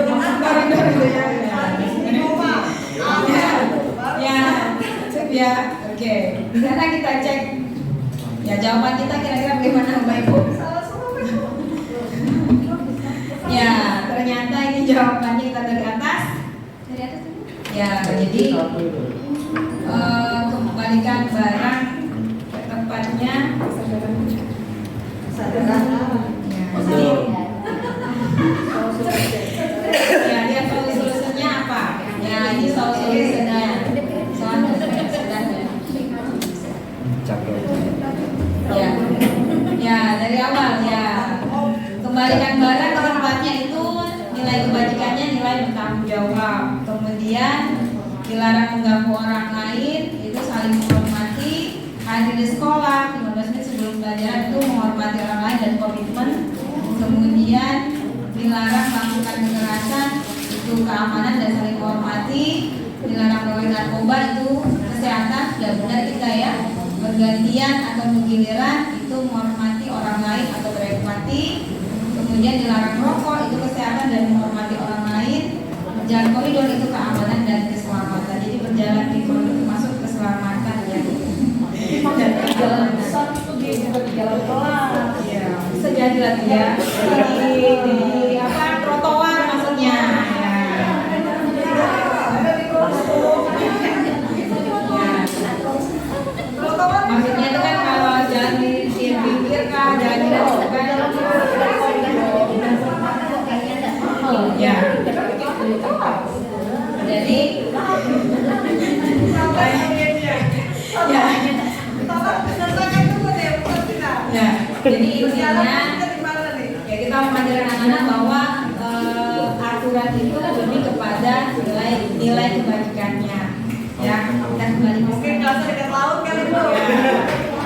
ya, oke. Di sana kita cek. Ya jawaban kita kira-kira bagaimana Bapak Ibu? Ya, ternyata ini jawabannya kita dari atas. Dari atas ini? Ya, jadi kembalikan barang ke tempatnya. Ya, dia solusinya apa? Ya, ini solusinya. Ya, ya dari awal ya. Kembalikan barang ke tempatnya itu nilai kebajikannya nilai bertanggung jawab. Kemudian dilarang mengganggu orang lain, itu saling menghormati. Hadir di sekolah 15 menit sebelum pelajaran itu menghormati orang lain dan komitmen. Kemudian dilarang melakukan kekerasan, itu keamanan dan saling menghormati. Dilarang melakukan narkoba, itu kesehatan, sudah benar kita ya. Bergantian atau menggiliran, itu menghormati orang lain atau berempati. Kemudian dilarang merokok, itu kesehatan dan menghormati orang lain. Berjalan koridor itu keamanan dan keselamatan. Jadi berjalan di koridor termasuk keselamatan ya. Dan jalan besar itu di jalan kelas. Ya, bisa jadi lagi ya. Di apa trotoar maksudnya. Ya. Maksudnya itu kan kalau jalan di pinggir kan, jalan di depan ya. Jadi ya, jadi intinya ya kita mengajarkan anak-anak bahwa aturan itu lebih kepada nilai kebajikannya. Ya, kita kembali mungkin kelasnya dekat laut kali Bu.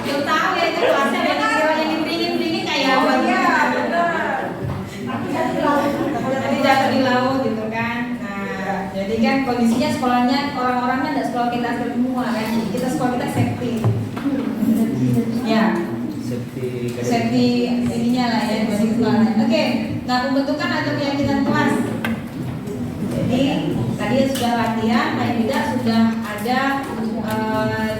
Belum tahu ya itu kelasnya yang dipringin kayak apa ya. Nanti jatuh di laut gitu kan. Nah, jadi kan kondisinya sekolahnya orang-orangnya tidak sekolah kita semua kan. Jadi kita sekolah kita safety. Ya. Safety ininya lah ya bagi sekolah. Oke, nah pembentukan atau keyakinan kelas. Jadi tadi sudah latihan, paling tidak sudah ada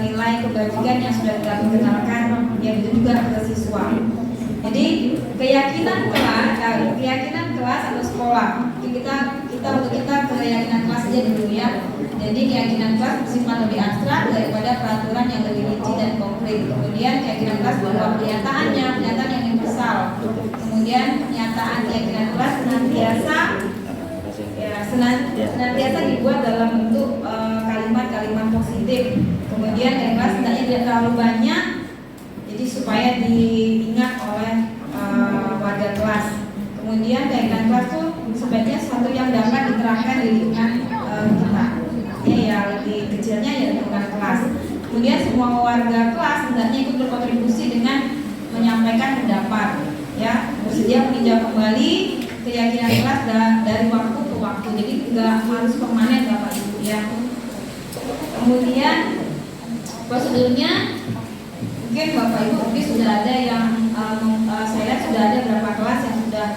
nilai kebajikan yang sudah kita perkenalkan, yang itu juga ke siswa. Jadi keyakinan kelas atau sekolah. Untuk kita keyakinan kelas aja dulu ya. Jadi keyakinan kelas bersifat lebih abstrak daripada peraturan yang lebih rinci dan konkret. Kemudian keyakinan kelas berupa pernyataan yang universal. Kemudian pernyataan keyakinan kelas senantiasa dibuat dalam bentuk kalimat-kalimat positif. Kemudian yang kelas hendaknya tidak terlalu banyak, jadi supaya diingat oleh warga kelas. Kemudian keyakinan kelas itu sebaiknya sesuatu yang dapat diterapkan di lingkungan kita, ya lebih Kemudian semua warga kelas hendaknya ikut berkontribusi dengan menyampaikan pendapat, ya, bersedia meninjau kembali keyakinan kelas dari waktu ke waktu. Jadi nggak harus permanen Bapak Ibu ya. Kemudian prosedurnya mungkin Bapak Ibu mungkin sudah ada yang saya lihat sudah ada beberapa kelas yang sudah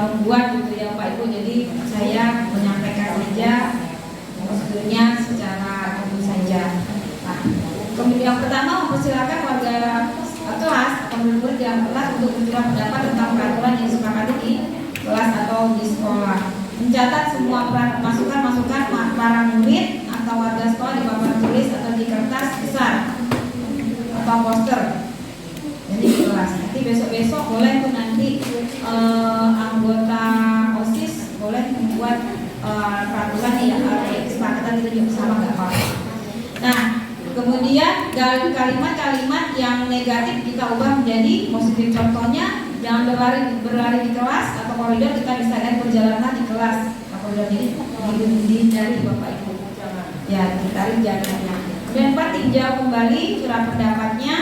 membuat gitu ya Bapak Ibu. Jadi saya menyampaikan saja prosedurnya secara umum saja. Nah, kemudian yang pertama mempersilakan warga kelas atau murid-murid yang kelas untuk mencurahkan pendapat tentang peraturan yang disepakati di kelas atau di sekolah. Mencatat semua masukan-masukan para murid atau warga sekolah di papan tulis atau di kertas besar atau poster. Jadi di kelas. Nanti besok-besok boleh tuh nanti anggota OSIS boleh membuat peraturan kesepakatan kita juga bersama, nggak apa-apa. Nah, kemudian kalimat-kalimat yang negatif kita ubah menjadi positif. Contohnya, jangan berlari di kelas atau koridor, kita bisa lihat perjalanan di kelas atau koridor. Jadi dihindari Bapak Ibu. Ya, ditarik jalannya. Kemudian 4, tinjau kembali surat pendapatnya.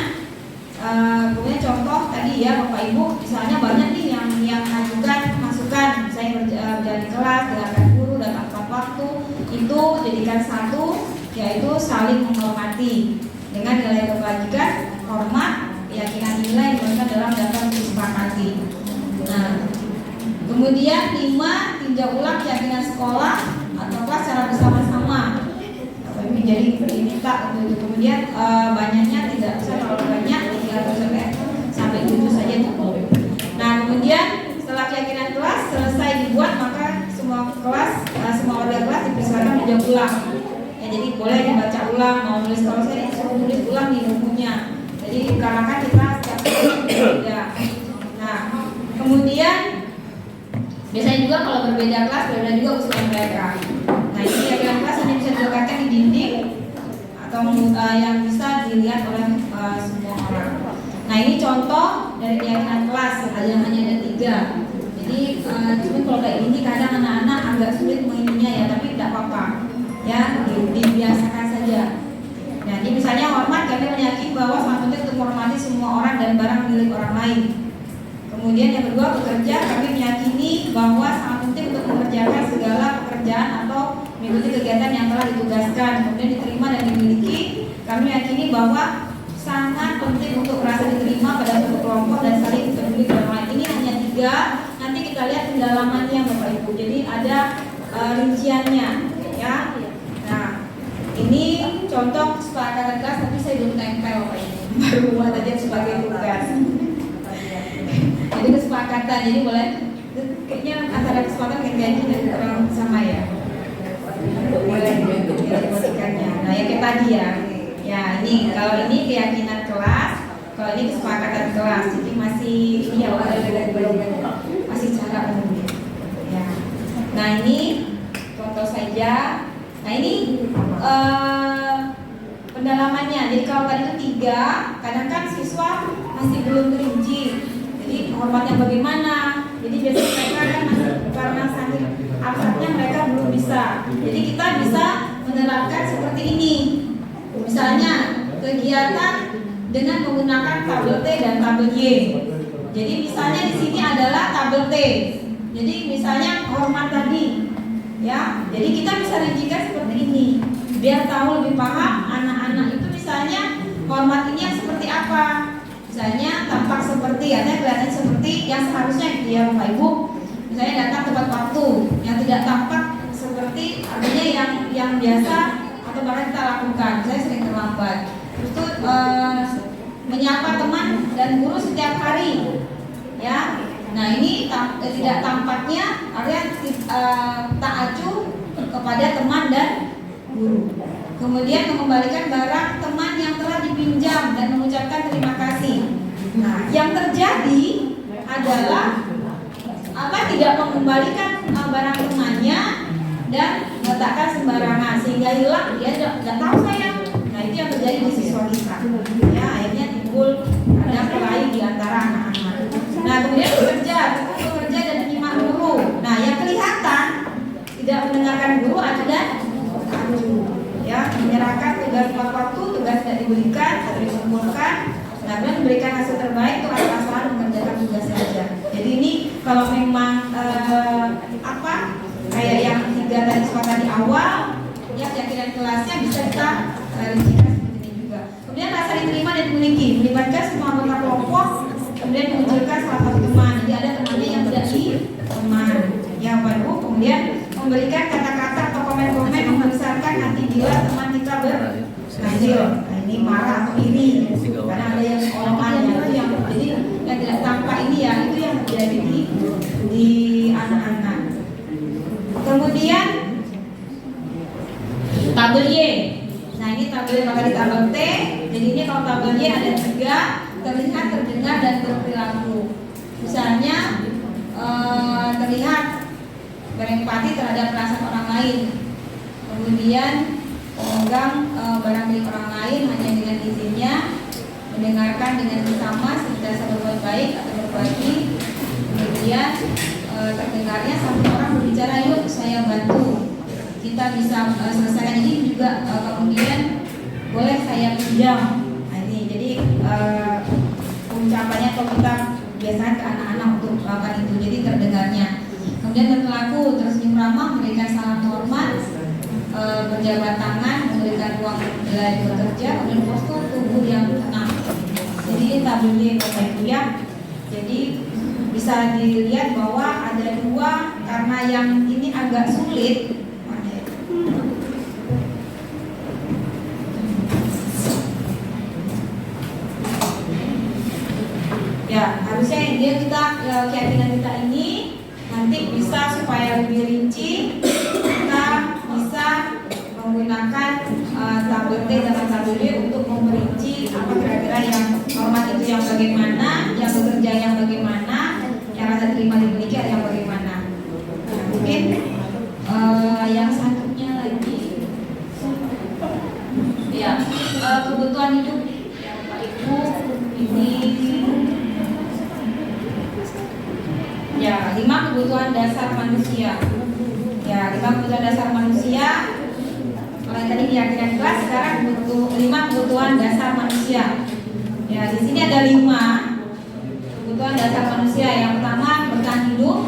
Kemudian contoh tadi ya Bapak Ibu, misalnya banyak nih yang mengajukan masukan, saya berjalan di kelas, dengarkan guru, datang tepat waktu, itu jadikan satu, yaitu saling menghormati dengan nilai kebajikan, hormat, keyakinan nilai yang diberikan dalam daftar disepakati. Nah, kemudian 5, tinjau ulang keyakinan sekolah atau kelas secara bersama-sama. Jadi diminta untuk itu. Kemudian banyaknya tidak usah terlalu banyak, 3 sampai 7 saja cukup. Nah, kemudian setelah keyakinan kelas selesai dibuat, maka semua warga kelas dipersilakan menjawab ulang. Ya, jadi boleh dibaca ulang, mau nulis, kalau saya disuruh nulis ulang di bukunya. Jadi karena kan kita setiap beda. Nah, kemudian biasanya juga kalau berbeda kelas, berbeda juga usulan mereka. Nah, ini keyakinan kelas hanya bisa dilekatkan di dinding atau yang bisa dilihat oleh semua orang. Nah, ini contoh dari keyakinan kelas, hanya ada 3. Jadi cuma kalau kayak ini kadang anak-anak agak sulit menginginnya ya, tapi tidak apa-apa. Ya, dibiasakan saja. Nah, ini misalnya hormat, kami meyakini bahwa sangat penting untuk menghormati semua orang dan barang milik orang lain. Kemudian yang kedua, bekerja, kami meyakini bahwa sangat penting untuk mengerjakan segala pekerjaan atau mengikuti kegiatan yang telah ditugaskan. Kemudian diterima dan dimiliki, kami meyakini bahwa sangat penting untuk merasa diterima pada suatu kelompok dan saling peduli dengan orang lain. Ini hanya 3, nanti kita lihat pendalamannya Bapak Ibu. Jadi ada rinciannya ya. Nah, ini contoh kesepakatan kelas, tapi saya belum tempel Bapak Ibu. Baru buat aja sebagai tugas. Jadi kesepakatan, jadi boleh kayaknya antara kesepakatan kayak gini kurang sama ya. Boleh dibuatkannya. Nah, ya kayak tadi ya. Ya, ini kalau ini keyakinan kelas, kalau ini kesepakatan kelas. Jadi masih ini ya masih cara umum. Ya. Nah, ini contoh saja. Nah, ini pendalamannya. Jadi kalau tadi itu 3, kadang kan siswa masih belum terinci. Jadi hormatnya bagaimana? Jadi biasanya mereka kan masih karena sakit abstraknya mereka belum bisa. Jadi kita bisa menerapkan seperti ini. Misalnya kegiatan dengan menggunakan tabel T dan tabel Y. Jadi misalnya di sini adalah tabel T. Jadi misalnya hormat tadi, ya. Jadi kita bisa rincikan seperti ini, biar tahu lebih paham anak-anak itu misalnya hormat ini yang seperti apa. Misalnya tampak seperti, artinya kelihatan seperti yang seharusnya gitu ya Bapak Ibu. Misalnya datang tepat waktu, yang tidak tampak seperti artinya yang biasa atau bahkan kita lakukan. Saya sering terlambat. Terus itu menyapa teman dan guru setiap hari, ya. Nah, ini tidak tampaknya artinya tak acuh kepada teman dan guru. Kemudian mengembalikan barang teman yang telah dipinjam dan mengucapkan terima kasih. Nah, yang terjadi adalah tidak mengembalikan barang temannya dan meletakkan sembarangan sehingga hilang, dia tidak tahu saya. Nah, itu yang terjadi di siswa kita. Ya, akhirnya timbul ada kelahi di antara anak-anak. Nah, kemudian bekerja dan menyimak guru. Nah, yang kelihatan tidak mendengarkan guru ada ya, menyerahkan tugas tepat waktu, tugas tugas tidak diberikan atau dikumpulkan, nah kemudian memberikan hasil terbaik untuk anak asuhan mengerjakan tugas saja. Jadi ini kalau memang kayak yang 3 tadi sepakat di awal, ya keyakinan kelasnya bisa kita rincikan seperti ini juga. Kemudian rasa diterima dan dimiliki, melibatkan semua anggota kelompok, kemudian memunculkan salah satu teman. Jadi ada temannya yang tidak teman, yang baru, kemudian memberikan kata-kata atau komen-komen yang membesarkan hati bila teman kita berhasil. Nah, ini marah atau iri, karena ada yang omongannya itu yang jadi yang tidak tampak ini ya, itu yang terjadi di anak-anak. Kemudian tabel Y. Nah ini tabel Y maka di tabel T. Jadi ini kalau tabel Y ada 3: terlihat, terdengar, dan berperilaku. Misalnya terlihat berempati terhadap perasaan orang lain. Kemudian memegang barang milik orang lain hanya dengan izinnya. Mendengarkan dengan bersama senantiasa berbuat baik atau berbagi. Kemudian terdengarnya satu orang berbicara, yuk saya bantu, kita bisa selesaikan ini juga, kemudian boleh saya pinjam. Nah ini jadi ucapannya kalau kita biasanya ke anak-anak untuk melakukan itu, jadi terdengarnya. Kemudian berperilaku, tersenyum ramah, memberikan salam hormat, berjabat tangan, memberikan ruang belajar bekerja, kemudian postur tubuh yang tenang. Jadi ini tabelnya Bapak Ibu ya. Jadi bisa dilihat bahwa ada 2, karena yang ini agak sulit. Ya, harusnya dia keyakinan kita ini nanti bisa supaya lebih rinci, kita bisa menggunakan tabel T dan tabel Y untuk memperinci apa kira-kira yang hormat itu yang bagaimana, yang bekerja yang bagaimana, yang rasa terima dimiliki ada yang bagaimana. Nah, mungkin yang satunya lagi ya kebutuhan hidup ya Bapak Ibu, ini ya 5 kebutuhan dasar manusia. Ya 5 kebutuhan dasar manusia. Kalau tadi keyakinan kelas, sekarang 5 kebutuhan dasar manusia. Ya di sini ada 5 kebutuhan dasar manusia. Yang pertama bertahan hidup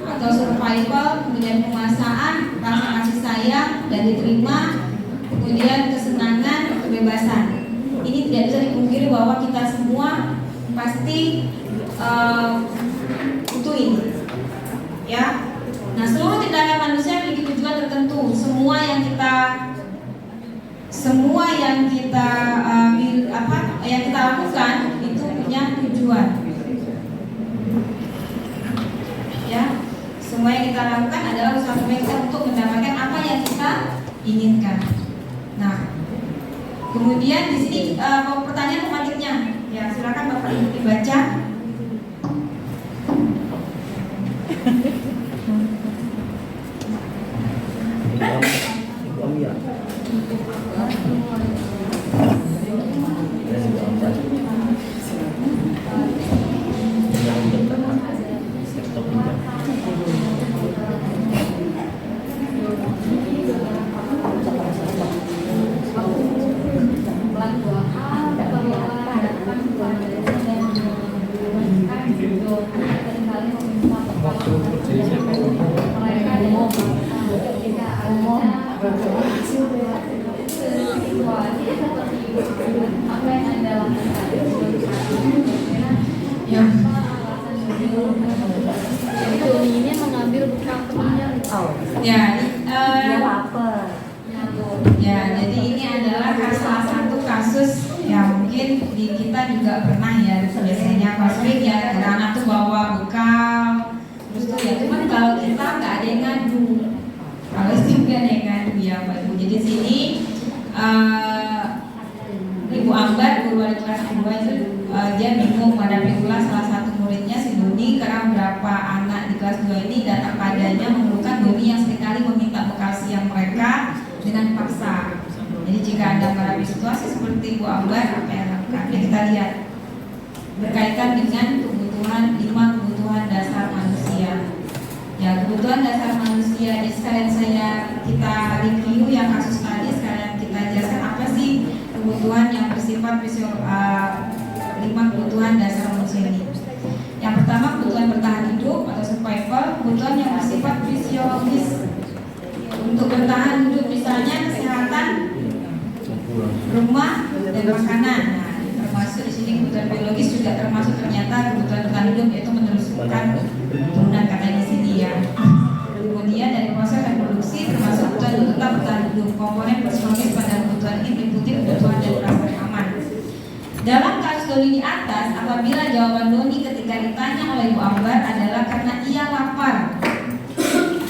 atau survival, kemudian penguasaan, rasa kasih sayang dan diterima, kemudian kesenangan, kebebasan. Ini tidak bisa dipungkiri bahwa kita semua pasti butuh ini, ya. Nah seluruh tindakan manusia memiliki tujuan tertentu. Semua yang kita lakukan itu punya tujuan. Ya, semua yang kita lakukan adalah usaha kita untuk mendapatkan apa yang kita inginkan. Nah, kemudian di sini pertanyaan selanjutnya, ya silakan Bapak Ibu dibaca. Ini mengambil bekal temannya. Ya, jadi ini adalah salah satu kasus yang mungkin di kita juga pernah ya, biasanya pas ya anak tuh bawa bekal, terus tuh ya cuman kalau kita nggak ada yang ngadu, kalau juga ada yang ngadu ya Pak Ibu. Jadi sini Ibu Ambar, guru wali kelas 2 itu dia bingung menghadapi pula salah satu muridnya si Doni, karena beberapa anak di kelas 2 ini datang padanya mengeluhkan Doni yang seringkali meminta bekal siang mereka dengan paksa. Jadi jika Anda menghadapi situasi seperti Bu Ambar, apa yang lakukan? Jadi kita lihat berkaitan dengan kebutuhan 5 kebutuhan dasar manusia. Ya, kebutuhan dasar manusia. Jadi sekalian kita review yang kasus tadi, sekalian kita jelaskan apa sih kebutuhan kebutuhan yang bersifat 5 kebutuhan dasar manusia ini. Yang pertama kebutuhan bertahan hidup atau survival, kebutuhan yang bersifat fisiologis untuk bertahan hidup, misalnya kesehatan, rumah dan makanan. Nah, termasuk di sini kebutuhan biologis juga termasuk ternyata kebutuhan bertahan hidup, yaitu meneruskan keturunan katanya di sini ya. Kemudian dari proses reproduksi termasuk kebutuhan untuk tetap bertahan hidup. Komponen psikologis pada kebutuhan ini meliputi kebutuhan dan rasa aman. Dalam kasus Doni di atas, apabila jawaban Doni ketika ditanya oleh Ibu Ambar adalah karena ia lapar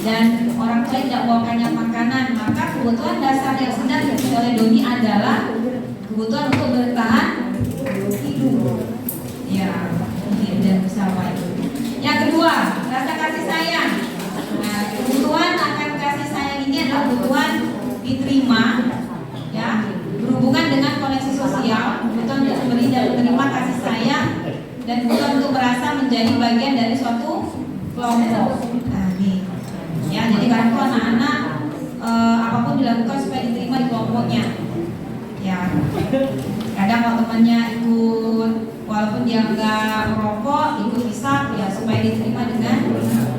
dan orang tua tidak bawakannya makanan, maka kebutuhan dasar yang sedang dipenuhi oleh Doni adalah kebutuhan untuk bertahan hidup. Ya, ini dan bersama itu. Yang kedua, rasa kasih sayang. Nah, kebutuhan akan kasih sayang ini adalah kebutuhan diterima, ya, berhubungan dengan koneksi sosial, kebutuhan untuk memberi dan menerima kasih sayang, dan kebutuhan untuk merasa menjadi bagian dari suatu kelompok. Nah, ini, ya, jadi kadang tuh anak-anak apapun dilakukan supaya diterima di kelompoknya. Ya, kadang kalau temannya ikut, walaupun dia nggak merokok, ikut hisap, ya supaya diterima dengan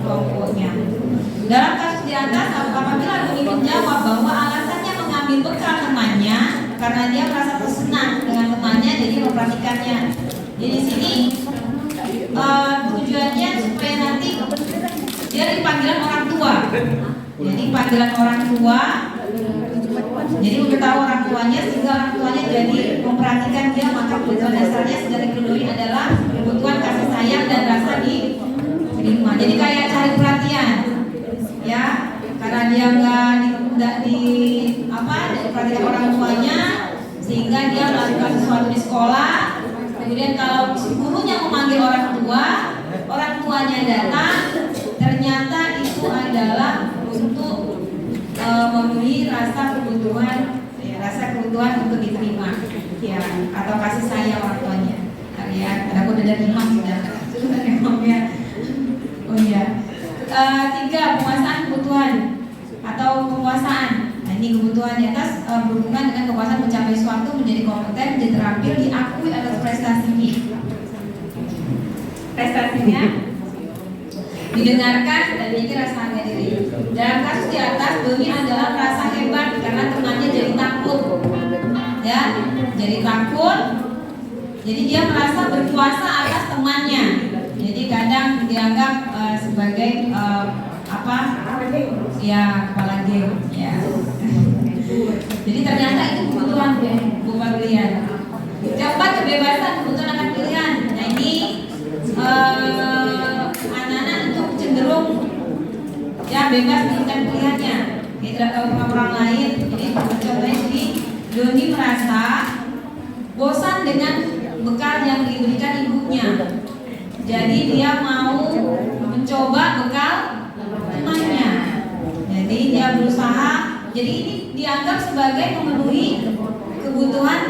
kelompoknya. Dalam kasus di atas, apabila Doni menjawab bahwa alasannya mengambil bekal temannya karena dia merasa tersenang dengan temannya, jadi memperhatikannya. Jadi di sini tujuannya supaya nanti dia dipanggilan orang tua. Jadi panggilan orang tua, jadi memberitahu orang tuanya sehingga orang tuanya jadi memperhatikan dia, maka kebutuhan dasarnya sudah dipenuhi adalah kebutuhan kasih sayang dan rasa diterima. Jadi kayak cari perhatian, ya, karena dia nggak diperhatikan orang tuanya, sehingga dia melakukan sesuatu di sekolah. Kemudian kalau gurunya memanggil orang tuanya datang, ternyata itu adalah untuk memenuhi rasa kebutuhan untuk diterima, ya, atau kasih sayang orang tuanya. Ya, ada kode dari imam sudah. Oh iya. 3, penguasaan kebutuhan atau kepuasaan. Nah, ini kebutuhan di atas berhubungan dengan kepuasan mencapai suatu, menjadi kompeten, menjadi terampil, diakui atas prestasinya, didengarkan dan memiliki rasa harga diri. Dalam kasus di atas, Doni adalah merasa hebat karena temannya jadi takut, ya, jadi takut. Jadi dia merasa berkuasa atas temannya. Jadi kadang dianggap sebagai ya, kepala geng, ya. Jadi ternyata itu kebutuhan bukan pilihan. Yang 4, kebebasan, kebutuhan akan pilihan. Nah, ini anak-anak untuk cenderung ya bebas menentukan pilihannya, tidak tahu dengan orang lain. Jadi contohnya ini, Doni merasa bosan dengan bekal yang diberikan ibunya. Jadi dia mau mencoba bekal temannya. Jadi dia berusaha. Jadi ini dianggap sebagai memenuhi kebutuhan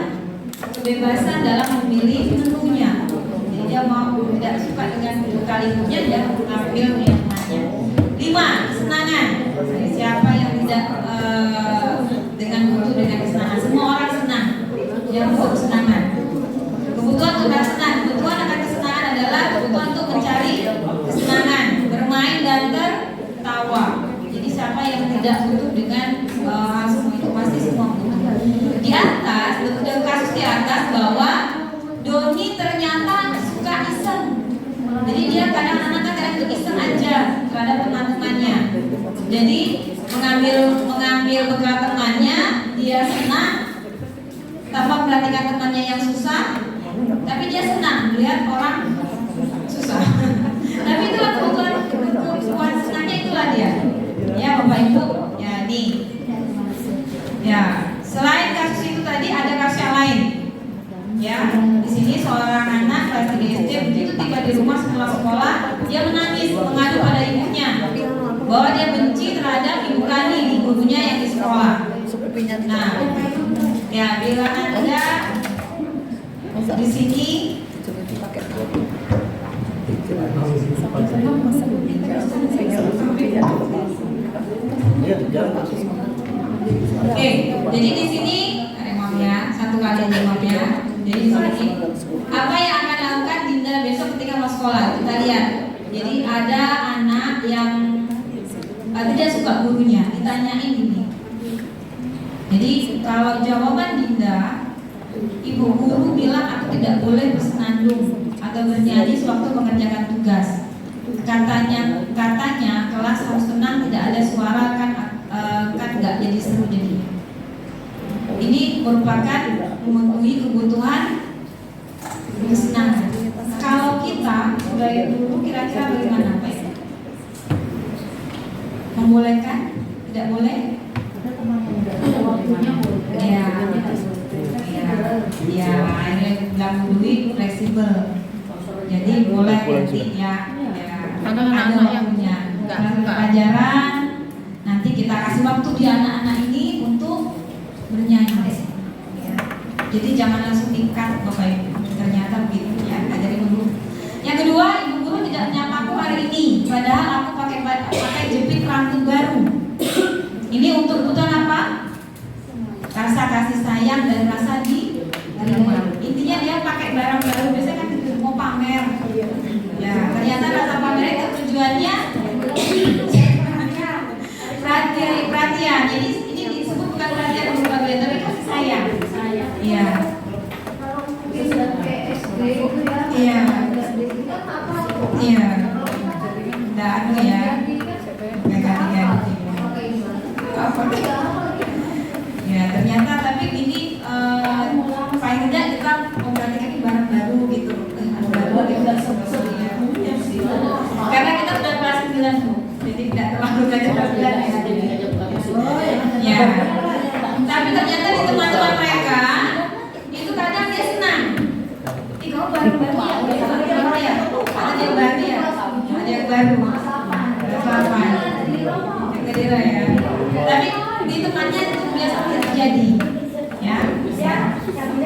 kebebasan dalam memilih menunya. Jadi dia mau, tidak suka dengan bekal ibunya, dia mengambil yang temannya. 5, kesenangan. Jadi siapa yang tidak butuh dengan kesenangan? Semua orang senang. Yang butuh kesenangan. Kebutuhan untuk senang. Kebutuhan akan kesenangan adalah kebutuhan untuk mencari kesenangan, bermain dan tertawa. Jadi siapa yang tidak butuh dengan semua itu, pasti semua butuh. Di atas, kasus di atas bahwa Doni ternyata suka iseng. Jadi dia kadang itu iseng aja terhadap teman-temannya. Jadi mengambil bekal temannya, dia senang tanpa memperhatikan temannya yang susah, tapi dia senang melihat orang susah. Tapi itulah kebutuhan senangnya, itulah dia. Ya, Bapak Ibu, ya nih. Ya, selain kasus itu tadi ada kasus yang lain. Ya, di sini seorang anak kelas 3 SD begitu tiba di rumah setelah sekolah, dia menangis mengadu pada ibunya bahwa dia benci terhadap Ibu Rani, gurunya yang di sekolah. Nah, ya bila Anda di sini Oke, jadi di sini ada ya, satu kalian jawabnya. Jadi seperti apa yang akan dilakukan Dinda besok ketika mau sekolah? Kita lihat. Jadi ada anak yang tidak suka gurunya, ditanyain ini. Jadi kalau jawaban Dinda, ibu guru bilang aku tidak boleh bersenandung atau bernyanyi sewaktu mengerjakan tugas. Katanya kelas harus tenang, tidak ada suara, kan nggak jadi seru jadinya. Ini merupakan memenuhi kebutuhan kesenangan. Kalau kita sebagai guru kira-kira bagaimana Pak? Membolehkan? Tidak boleh? Ya, akhirnya bilang duit fleksibel. Jadi boleh nanti ya ada waktunya. Pelajaran nanti kita kasih waktu di anak-anak ini untuk bernyanyi. Ya. Jadi jangan langsung dikat Bapak Ibu. Ternyata begitu ya, ajari dulu. Yang kedua, ibu guru tidak menyapa aku hari ini, padahal aku pakai jepit rambut baru. Ini untuk kebutuhan apa? Rasa kasih sayang dan rasa diterima. Intinya dia pakai barang baru, biasanya kan mau pamer. Ya, ternyata rasa pamer itu tujuannya perhatian. Jadi ini disebut bukan perhatian untuk kalian, tapi kasih sayang. Iya. Iya. Iya. Nggak anu ya. Nggak ganti-ganti. Apa? Ya ternyata tapi ini paling tidak kita memperhatikan ini barang baru gitu. Baru tidak sebut ya. Karena kita sudah kelas 9 Bu. Jadi tidak terlalu banyak kelas 9 ya. Ya. Tapi ternyata di teman-teman mereka itu kadang dia senang. Kamu baru-baru ya, ada yang baru ya, ada yang baru, apa-apa, yang kedua ya. Tapi di temannya itu biasa terjadi, ya.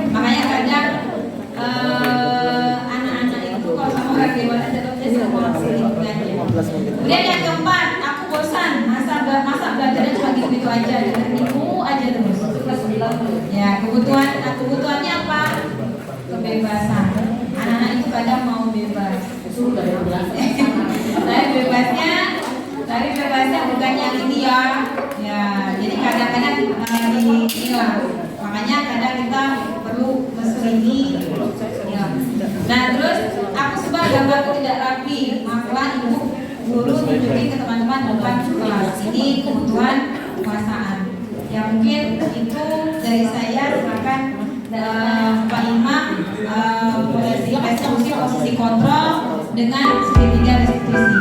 Makanya kadang anak-anak itu kalau sama orang dewasa jatuhnya sama lingkungannya. Kemudian yang keempat, aku bosan, masa belajarnya cuma gitu-gitu aja, itu aja terus. Ya kebutuhannya apa? Kebebasan. Anak-anak itu kadang mau bebas. Tapi bebasnya bukan yang ini ya. Ya, jadi kadang-kadang hilang. Makanya kadang kita perlu ini. Ya. Nah, terus aku sebar gambarku tidak rapi. Maka ibu guru tunjukin ke teman-teman depan kelas. Ini kebutuhan kekuasaan. Ya mungkin itu dari saya. Silakan Pak Imam posisi kontrol dengan segitiga restitusi.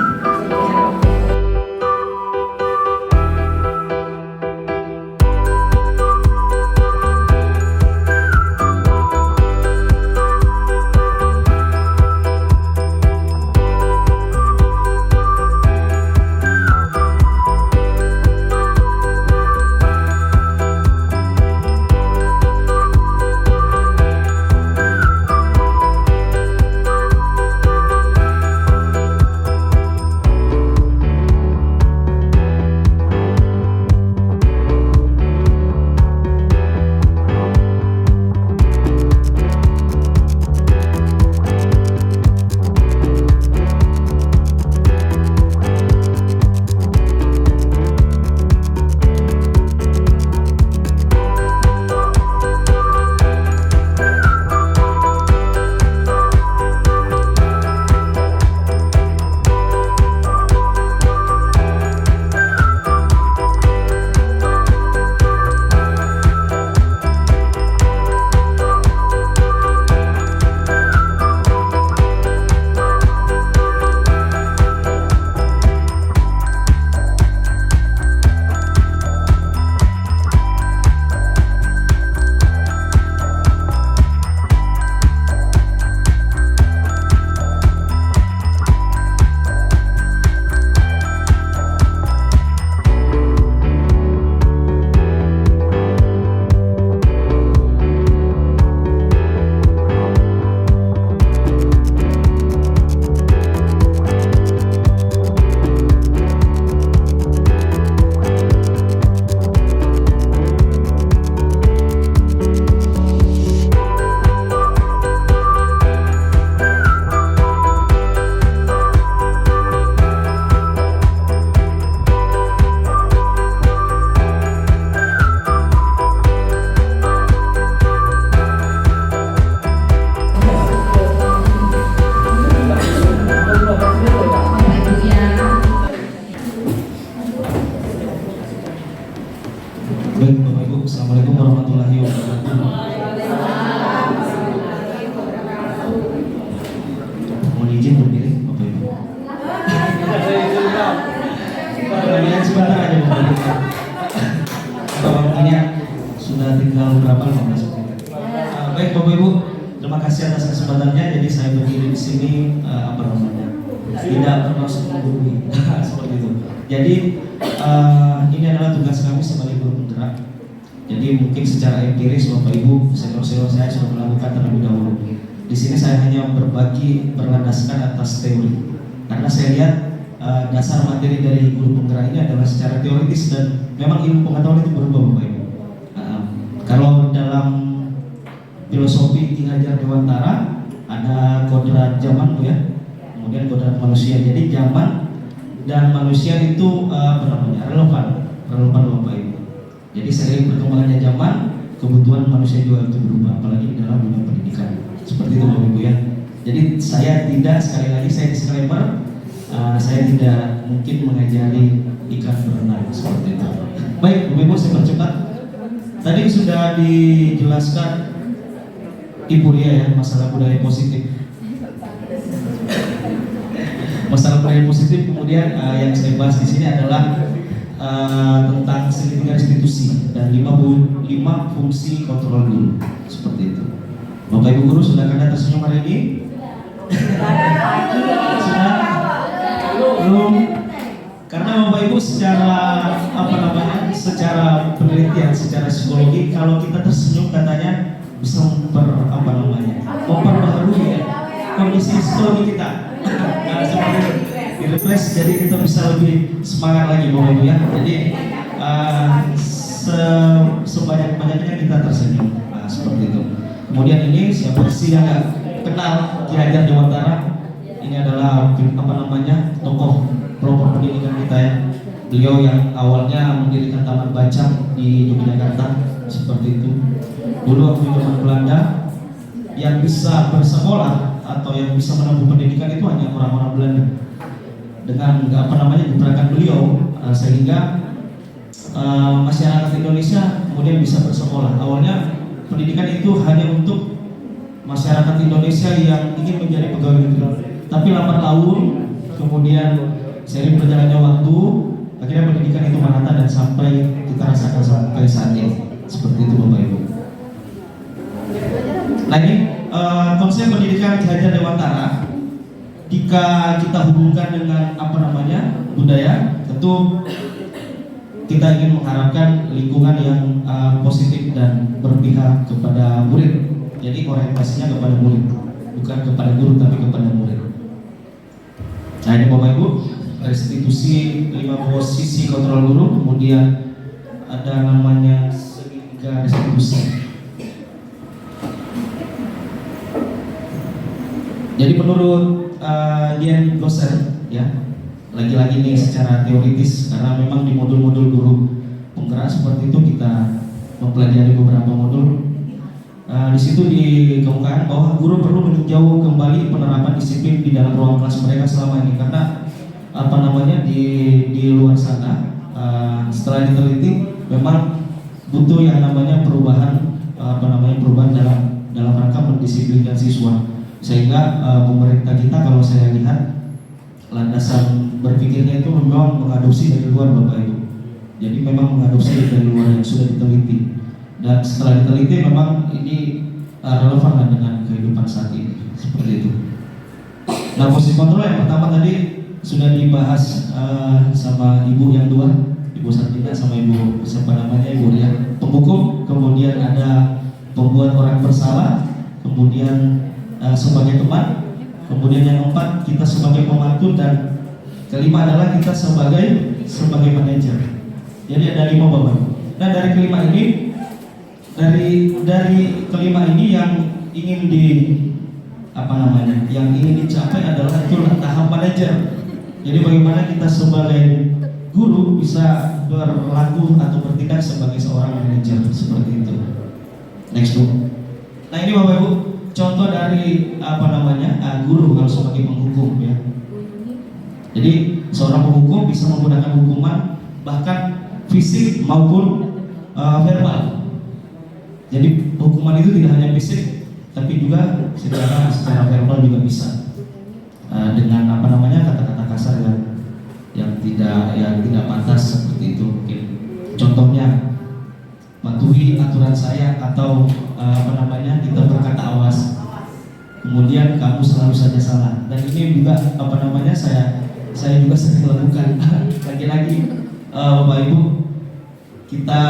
Ini sudah tinggal berapa 15 menit. Baik Bapak Ibu, terima kasih atas kesempatannya. Jadi saya berdiri di sini tidak bermaksud menggurui seperti itu. Jadi ini adalah tugas kami sebagai guru penggerak. Jadi mungkin secara empiris Bapak Ibu, senior-senior saya sudah melakukan terlebih dahulu. Di sini saya hanya berbagi berlandaskan atas teori. Karena saya lihat dasar materi dari guru penggerak ini adalah secara teoritis dan memang ilmu pengetahuan itu berubah Bapak Ibu. Kalau dalam filosofi Ki Hajar Dewantara ada kodrat zaman Bu ya, kemudian kodrat manusia. Jadi zaman dan manusia itu relevan Bapak Ibu. Jadi seiring perkembangannya zaman, kebutuhan manusia juga itu berubah, apalagi dalam dunia pendidikan. Seperti itu Bapak Ibu ya. Jadi saya tidak, sekali lagi saya disclaimer, saya tidak mungkin mengajari ikan berenang seperti itu. Baik Bapak Ibu, saya percepat. Tadi sudah dijelaskan Ibu Ria ya, masalah budaya positif. Masalah budaya positif, kemudian yang saya bahas di sini adalah tentang segitiga restitusi dan 5 fungsi kontrol guru, seperti itu. Bapak Ibu guru sudah kada tersenyum hari ini? Sudah? Belum? Karena Bapak Ibu secara secara penelitian, secara psikologi, kalau kita tersenyum katanya bisa memperbaharui ya, kondisi psikologi kita. Nah, seperti itu. Di-refresh, jadi kita bisa lebih semangat lagi Bapak Ibu ya. Jadi sebanyak-banyaknya kita tersenyum, seperti itu. Kemudian ini siapa sih yang nggak kenal Ki Hajar Dewantara? Ini adalah tokoh pelopor pendidikan kita ya. Beliau yang awalnya mendirikan taman baca di Yogyakarta, seperti itu. Dulu waktu zaman Belanda yang bisa bersekolah atau yang bisa menempuh pendidikan itu hanya orang-orang Belanda. Dengan gerakan beliau sehingga masyarakat Indonesia kemudian bisa bersekolah. Awalnya pendidikan itu hanya untuk masyarakat Indonesia yang ingin menjadi pegawai negeri. Tapi lambat laun, kemudian seiring berjalannya waktu, akhirnya pendidikan itu merata dan sampai kita rasakan sampai saat ini. Seperti itu Bapak Ibu. Lagi konsep pendidikan Ki Hajar Dewantara, jika kita hubungkan dengan budaya, tentu kita ingin mengharapkan lingkungan yang positif dan berpihak kepada murid. Jadi orientasinya kepada murid, bukan kepada guru tapi kepada murid. Nah ini Bapak Ibu, restitusi 5 posisi kontrol guru, kemudian ada namanya segitiga restitusi. Jadi menurut Dian Goser ya, lagi-lagi nih secara teoritis, karena memang di modul-modul guru penggerak seperti itu kita mempelajari beberapa modul. Di situ dikemukakan bahwa guru perlu meninjau kembali penerapan disiplin di dalam ruang kelas mereka selama ini, karena di luar sana setelah diteliti memang butuh yang namanya perubahan dalam rangka mendisiplinkan siswa, sehingga pemerintah kita kalau saya lihat landasan berpikirnya itu memang mengadopsi dari luar Bapak Ibu. Jadi memang mengadopsi dari luar yang sudah diteliti. Dan setelah diteliti memang ini relevan dengan kehidupan saat ini, seperti itu. Nah, posisi kontrol yang pertama tadi sudah dibahas sama Ibu yang dua, Ibu Sartina sama Ibu Ibu Ria. Penghukum, kemudian ada pembuat orang bersalah, kemudian sebagai teman, kemudian yang keempat kita sebagai pembantu, dan kelima adalah kita sebagai manajer. Jadi ada 5 Bapak. Nah dari kelima ini, dari kelima ini yang ingin yang ingin dicapai adalah itu tahap manajer. Jadi bagaimana kita sebagai guru bisa berlaku atau bertindak sebagai seorang manajer, seperti itu. Next Bu. Nah ini Bapak Ibu, contoh dari guru kalau sebagai penghukum ya. Jadi seorang penghukum bisa menggunakan hukuman bahkan fisik maupun verbal. Jadi hukuman itu tidak hanya fisik, tapi juga secara verbal juga bisa dengan kata-kata kasar yang tidak pantas seperti itu, mungkin Contohnya, patuhi aturan saya atau kita berkata awas. Kemudian kamu selalu saja salah. Dan ini juga saya juga sering lakukan. Lagi-lagi Bapak Ibu, kita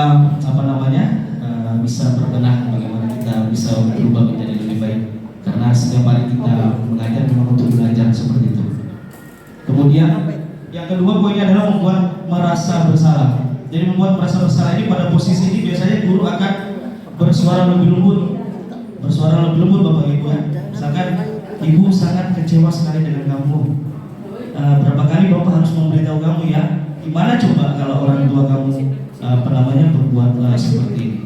bisa berbenah bagaimana kita bisa berubah menjadi lebih baik. Karena setiap hari kita mengajar memang untuk belajar seperti itu. Kemudian yang kedua poinnya adalah membuat merasa bersalah. Jadi membuat merasa bersalah ini pada posisi ini biasanya guru akan bersuara lebih lembut. Bersuara lebih lembut Bapak Ibu ya. Misalkan ibu sangat kecewa sekali dengan kamu. Berapa kali Bapak harus memberitahu kamu ya. Gimana coba kalau orang tua kamu berbuat seperti ini.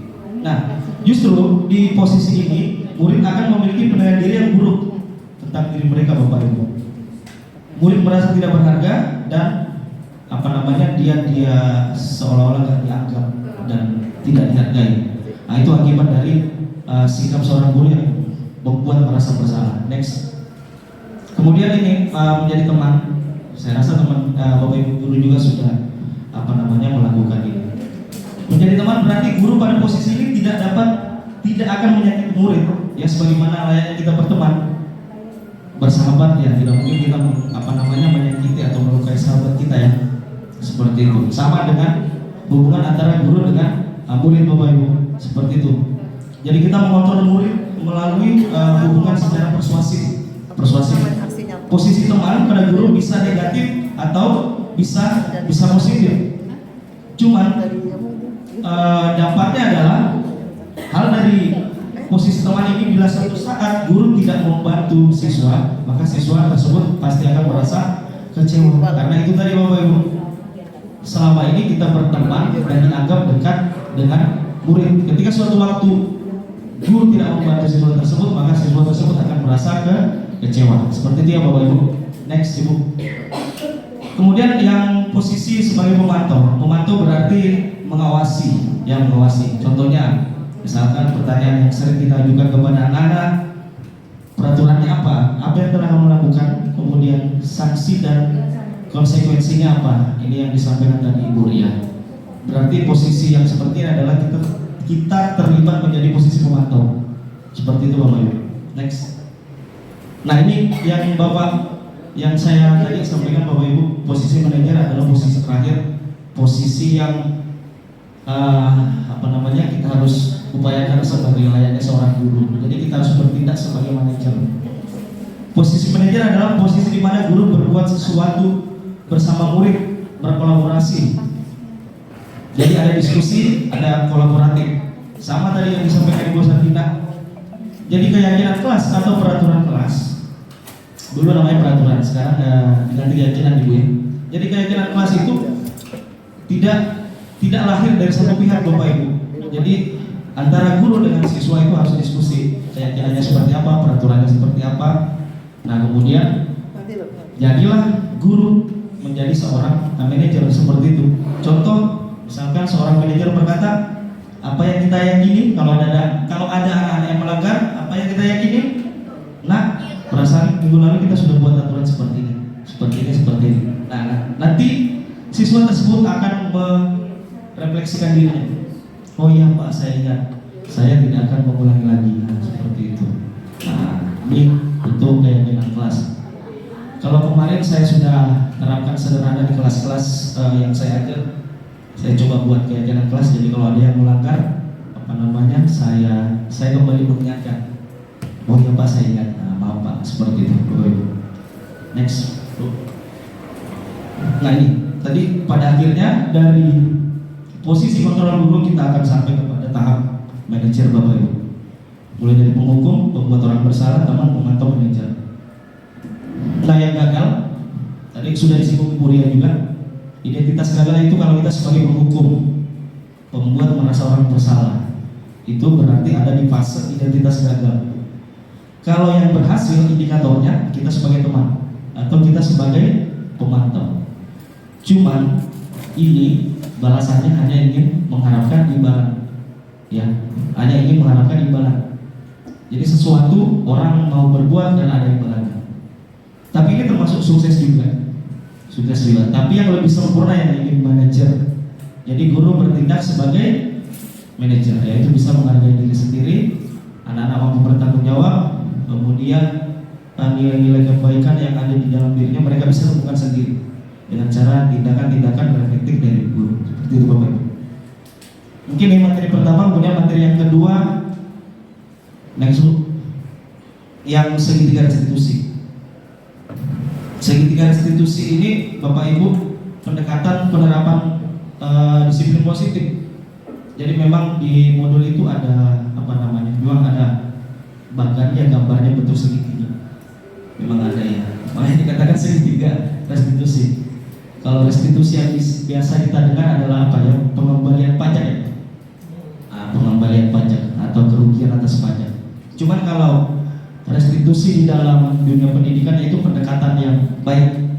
Nah, justru di posisi ini murid akan memiliki penilaian diri yang buruk tentang diri mereka Bapak Ibu. Murid merasa tidak berharga dan dia seolah-olah tidak dianggap dan tidak dihargai. Nah, itu akibat dari sikap seorang guru yang membuat merasa bersalah. Next. Kemudian ini menjadi teman. Saya rasa teman Bapak Ibu guru juga sudah melakukan ini. Menjadi teman berarti guru pada posisi ini tidak akan menyakiti murid. Ya sebagaimana layaknya kita berteman, bersahabat ya, tidak mungkin kita menyakiti atau melukai sahabat kita ya. Seperti itu. Sama dengan hubungan antara guru dengan murid Bapak Ibu. Seperti itu. Jadi kita mengontrol murid melalui hubungan secara persuasif. Posisi teman pada guru bisa negatif atau bisa positif. Cuman dampaknya adalah hal dari posisi teman ini, bila suatu saat guru tidak membantu siswa, maka siswa tersebut pasti akan merasa kecewa. Karena itu tadi Bapak Ibu, selama ini kita berteman dan dianggap dekat dengan murid. Ketika suatu waktu guru tidak membantu siswa tersebut, maka siswa tersebut akan merasa kecewa. Seperti itu ya Bapak Ibu. Next Ibu. Kemudian yang posisi sebagai pemantau. Pemantau berarti mengawasi, yang mengawasi. Contohnya, misalkan pertanyaan yang sering kita ajukan kepada anak-anak, peraturannya apa? Apa yang telah kamu lakukan? Kemudian sanksi dan konsekuensinya apa? Ini yang disampaikan tadi Ibu Ria. Berarti posisi yang seperti ini adalah kita terlibat menjadi posisi pemantau. Seperti itu Bapak Ibu. Next. Nah ini yang saya tadi sampaikan Bapak Ibu, posisi manajer adalah posisi terakhir, posisi yang kita harus upayakan sebagai layaknya seorang guru. Jadi kita harus bertindak sebagai manajer. Posisi manajer adalah posisi di mana guru berbuat sesuatu bersama murid, berkolaborasi. Jadi ada diskusi, ada kolaboratif. Sama tadi yang disampaikan Ibu Santina. Jadi keyakinan kelas atau peraturan kelas. Dulu namanya peraturan, sekarang diganti keyakinan Ibu ya. Jadi keyakinan kelas itu tidak lahir dari satu pihak Bapak Ibu. Jadi antara guru dengan siswa itu harus diskusi keyakinannya seperti apa, peraturannya seperti apa. Nah kemudian jadilah guru menjadi seorang manajer seperti itu. Contoh, misalkan seorang manajer berkata, apa yang kita yakini, kalau ada anak-anak yang melanggar, apa yang kita yakini, nah perasaan minggu lalu kita sudah buat aturan seperti ini. Nah nanti siswa tersebut akan merefleksikan dirinya. Oh iya Pak, saya ingat, saya tidak akan mengulangi lagi. Nah, seperti itu. Nah ini untuk keyakinan kelas. Kalau kemarin saya sudah terapkan sederhana di kelas-kelas yang saya ajar, saya coba buat keyakinan kelas. Jadi kalau ada yang melanggar, saya kembali mengingatkan. Oh iya Pak, saya ingat. Nah, maaf Pak, seperti itu. Next. Nah ini tadi pada akhirnya dari posisi kontrol guru kita akan sampai kepada tahap manajer Bapak Ibu. Mulai dari penghukum, membuat orang bersalah, teman, pemantau, manajer. Nah yang gagal tadi sudah disinggung Ibu Ria juga. Identitas gagal itu kalau kita sebagai penghukum, pembuat merasa orang bersalah, itu berarti ada di fase identitas gagal. Kalau yang berhasil indikatornya kita sebagai teman atau kita sebagai pemantau. Cuman ini balasannya hanya ingin mengharapkan imbalan, ya, hanya ingin mengharapkan imbalan. Jadi sesuatu orang mau berbuat dan ada imbalannya. Tapi ini termasuk sukses juga. Tapi yang lebih sempurna yang ingin manajer. Jadi guru bertindak sebagai manajer, yaitu bisa menghargai diri sendiri, anak-anak mampu bertanggung jawab, kemudian nilai-nilai kebaikan yang ada di dalam dirinya mereka bisa temukan sendiri dengan cara tindakan-tindakan reflektif dari guru. Seperti itu Bapak Ibu. Mungkin ini materi pertama, kemudian materi yang kedua, next yang segitiga restitusi. Segitiga restitusi ini Bapak Ibu pendekatan penerapan disiplin positif. Jadi memang di modul itu ada apa namanya? Memang ada bagannya, gambarnya bentuk segitiga. Memang ada ya. Makanya dikatakan segitiga restitusi. Kalau restitusi yang biasa kita dengar adalah apa ya? Pengembalian pajak ya. Pengembalian pajak atau kerugian atas pajak. Cuman kalau restitusi di dalam dunia pendidikan itu pendekatan yang baik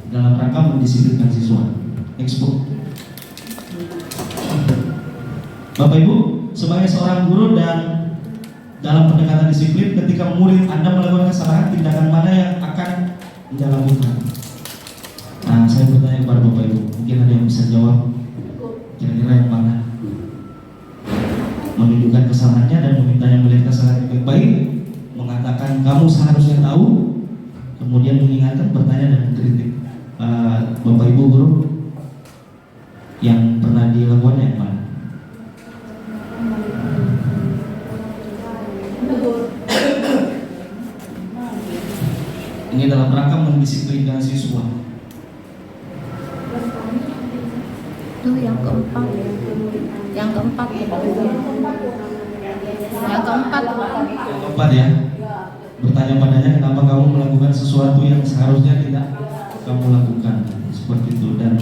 dalam rangka mendisiplinkan siswa. Expo. Bapak Ibu, sebagai seorang guru dan dalam pendekatan disiplin, ketika murid Anda melakukan kesalahan, tindakan mana yang akan Anda lakukan? Nah, saya bertanya kepada Bapak Ibu, mungkin ada yang bisa jawab. Kira-kira yang mana? Menunjukkan kesalahannya dan meminta yang melihat kesalahan yang baik, mengatakan kamu seharusnya tahu, kemudian mengingatkan, bertanya dan mengkritik. Bapak Ibu guru yang pernah dilakukan yang mana? Ini dalam rangka mendisiplinkan siswa. Tuh yang keempat. Yang keempat. Yang keempat ya. Bertanya padanya kenapa kamu melakukan sesuatu yang seharusnya tidak kamu lakukan, seperti itu. Dan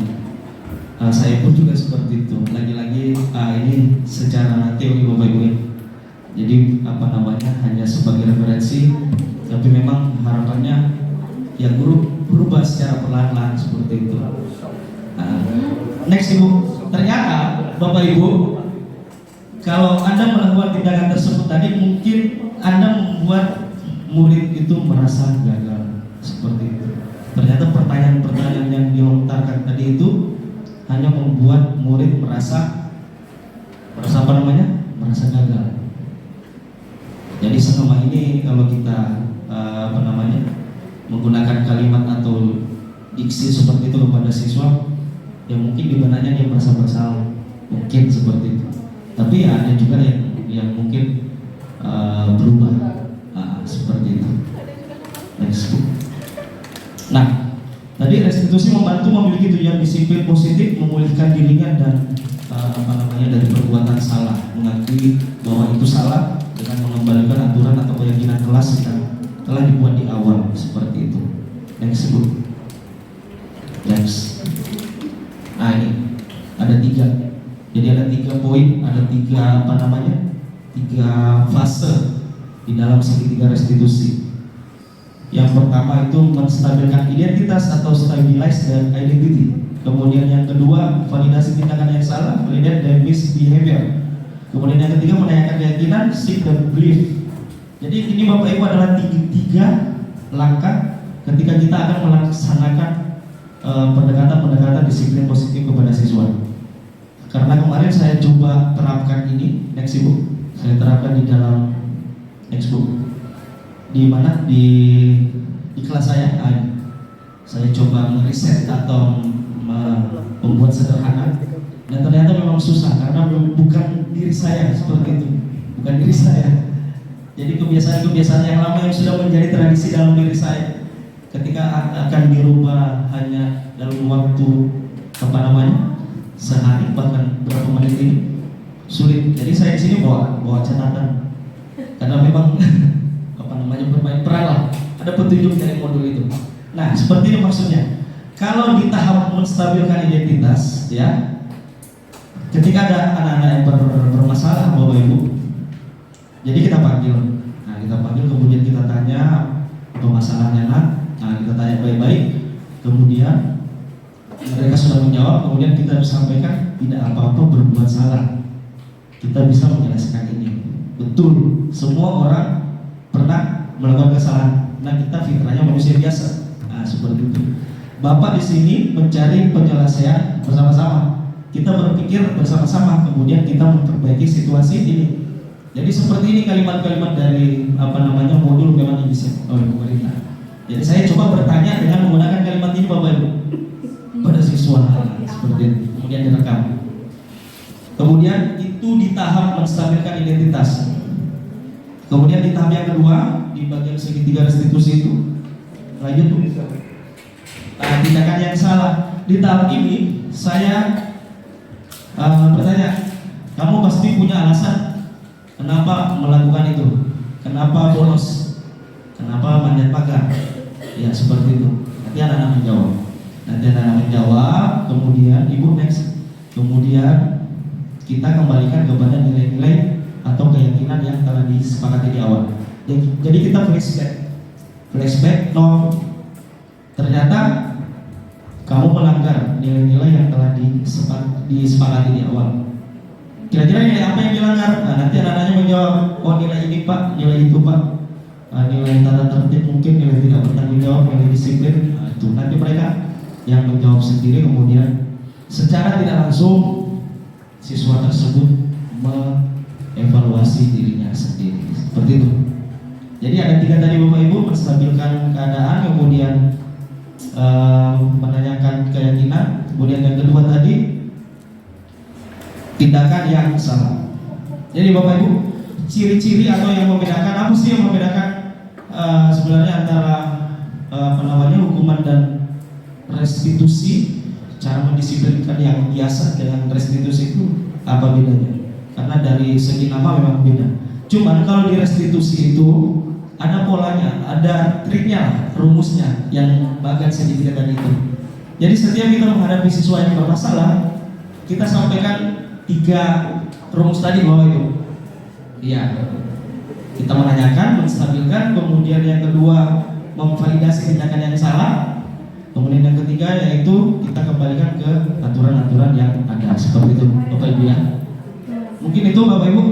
saya pun juga seperti itu. Lagi-lagi ini secara teori Bapak Ibu ya. Jadi apa namanya hanya sebagai referensi, tapi memang harapannya ya guru berubah secara perlahan-lahan seperti itu. Next Ibu, ternyata Bapak Ibu, kalau Anda melakukan tindakan tersebut tadi, mungkin Anda membuat murid itu merasa gagal seperti itu. Ternyata pertanyaan-pertanyaan yang dilontarkan tadi itu hanya membuat murid merasa apa namanya? Merasa gagal. Jadi selama ini kalau kita apa namanya? Menggunakan kalimat atau diksi seperti itu kepada siswa, ya mungkin di benaknya dia merasa bersalah, mungkin seperti itu. Tapi ya ada juga yang mungkin berubah seperti itu. Next. Nah, tadi restitusi membantu memiliki tujuan disiplin positif, memulihkan dirinya dan apa namanya dari perbuatan salah, mengakui bahwa itu salah dengan mengembalikan aturan atau keyakinan kelas yang telah dibuat di awal, seperti itu. Next. Next. Nah ini ada 3. Jadi ada 3 poin, ada 3 apa namanya? 3 fase di dalam segitiga restitusi. Yang pertama itu menstabilkan identitas atau stabilize the identity. Kemudian yang kedua validasi tindakan yang salah, validate the misbehavior. Kemudian yang ketiga menanyakan keyakinan, seek the belief. Jadi ini Bapak Ibu adalah 3 langkah ketika kita akan melaksanakan pendekatan-pendekatan disiplin positif kepada siswa. Karena kemarin saya coba terapkan ini, next Ibu, saya terapkan di dalam next book. Di mana di kelas saya coba meriset atau membuat sederhana, dan ternyata memang susah karena bukan diri saya seperti itu, bukan diri saya. Jadi kebiasaan-kebiasaan yang lama yang sudah menjadi tradisi dalam diri saya, ketika akan dirubah hanya dalam waktu apa namanya sehari bahkan berapa menit ini sulit. Jadi saya di sini bawa catatan karena memang apa namanya bermain peran lah. Ada petunjuk dari modul itu. Nah seperti ini maksudnya. Kalau di tahap menstabilkan identitas, ya, ketika ada anak-anak yang bermasalah, Bapak Ibu, jadi kita panggil. Nah kita panggil kemudian kita tanya apa masalahnya nak. Nah kita tanya baik-baik, kemudian mereka sudah menjawab, kemudian kita sampaikan tidak apa-apa berbuat salah, kita bisa menyelesaikan ini. Betul, semua orang pernah melakukan kesalahan. Nah kita fitrahnya manusia biasa. Nah seperti itu. Bapak di sini mencari penyelesaian bersama-sama. kita berpikir bersama-sama, kemudian kita memperbaiki situasi ini. Jadi seperti ini kalimat-kalimat dari modul memang diisi oleh pemerintah. Jadi saya coba bertanya dengan menggunakan kalimat ini Bapak Ibu pada siswa seperti itu. Kemudian direkam. Kemudian itu di tahap menstabilkan identitas. Kemudian di tahap yang kedua di bagian segitiga restitusi itu lanjut tindakan yang salah. Di tahap ini saya bertanya, kamu pasti punya alasan kenapa melakukan itu, kenapa bolos, kenapa manjat pagar, ya seperti itu. Nanti anak-anak menjawab, kemudian ibu next, kemudian kita kembalikan kepada nilai-nilai atau keyakinan yang telah disepakati di awal. Jadi kita flashback, ternyata kamu melanggar nilai-nilai yang telah disepakati di awal. Kira-kira nilai apa yang dilanggar? Nah, nanti anak-anaknya menjawab, oh nilai ini Pak, nilai itu Pak, nilai tata tertib mungkin, nilai tidak bertanggung jawab, nilai disiplin. Nah, itu nanti mereka yang menjawab sendiri, kemudian secara tidak langsung siswa tersebut mengevaluasi dirinya sendiri. Seperti itu. Jadi ada 3 tadi Bapak Ibu, menstabilkan keadaan, kemudian menanyakan keyakinan, kemudian yang kedua tadi tindakan yang salah. Jadi Bapak Ibu, ciri-ciri atau yang membedakan, apa sih yang membedakan sebenarnya antara hukuman dan restitusi? Cara mendisiplinkan yang biasa dengan restitusi itu apa bedanya? Karena dari segi nama memang beda. Cuman kalau di restitusi itu ada polanya, ada triknya, rumusnya yang bagian sedikit tadi itu. Jadi setiap kita menghadapi siswa yang bermasalah, kita sampaikan 3 rumus tadi Bapak Ibu. Iya. Kita menanyakan, menstabilkan, kemudian yang kedua memvalidasi tindakan yang salah. Kemudian yang ketiga yaitu kita kembalikan ke aturan-aturan yang ada. Seperti itu Bapak Ibu ya. Mungkin itu Bapak Ibu.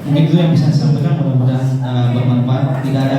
Mungkin itu yang bisa saya sampaikan, mudah-mudahan bermanfaat. Tidak ada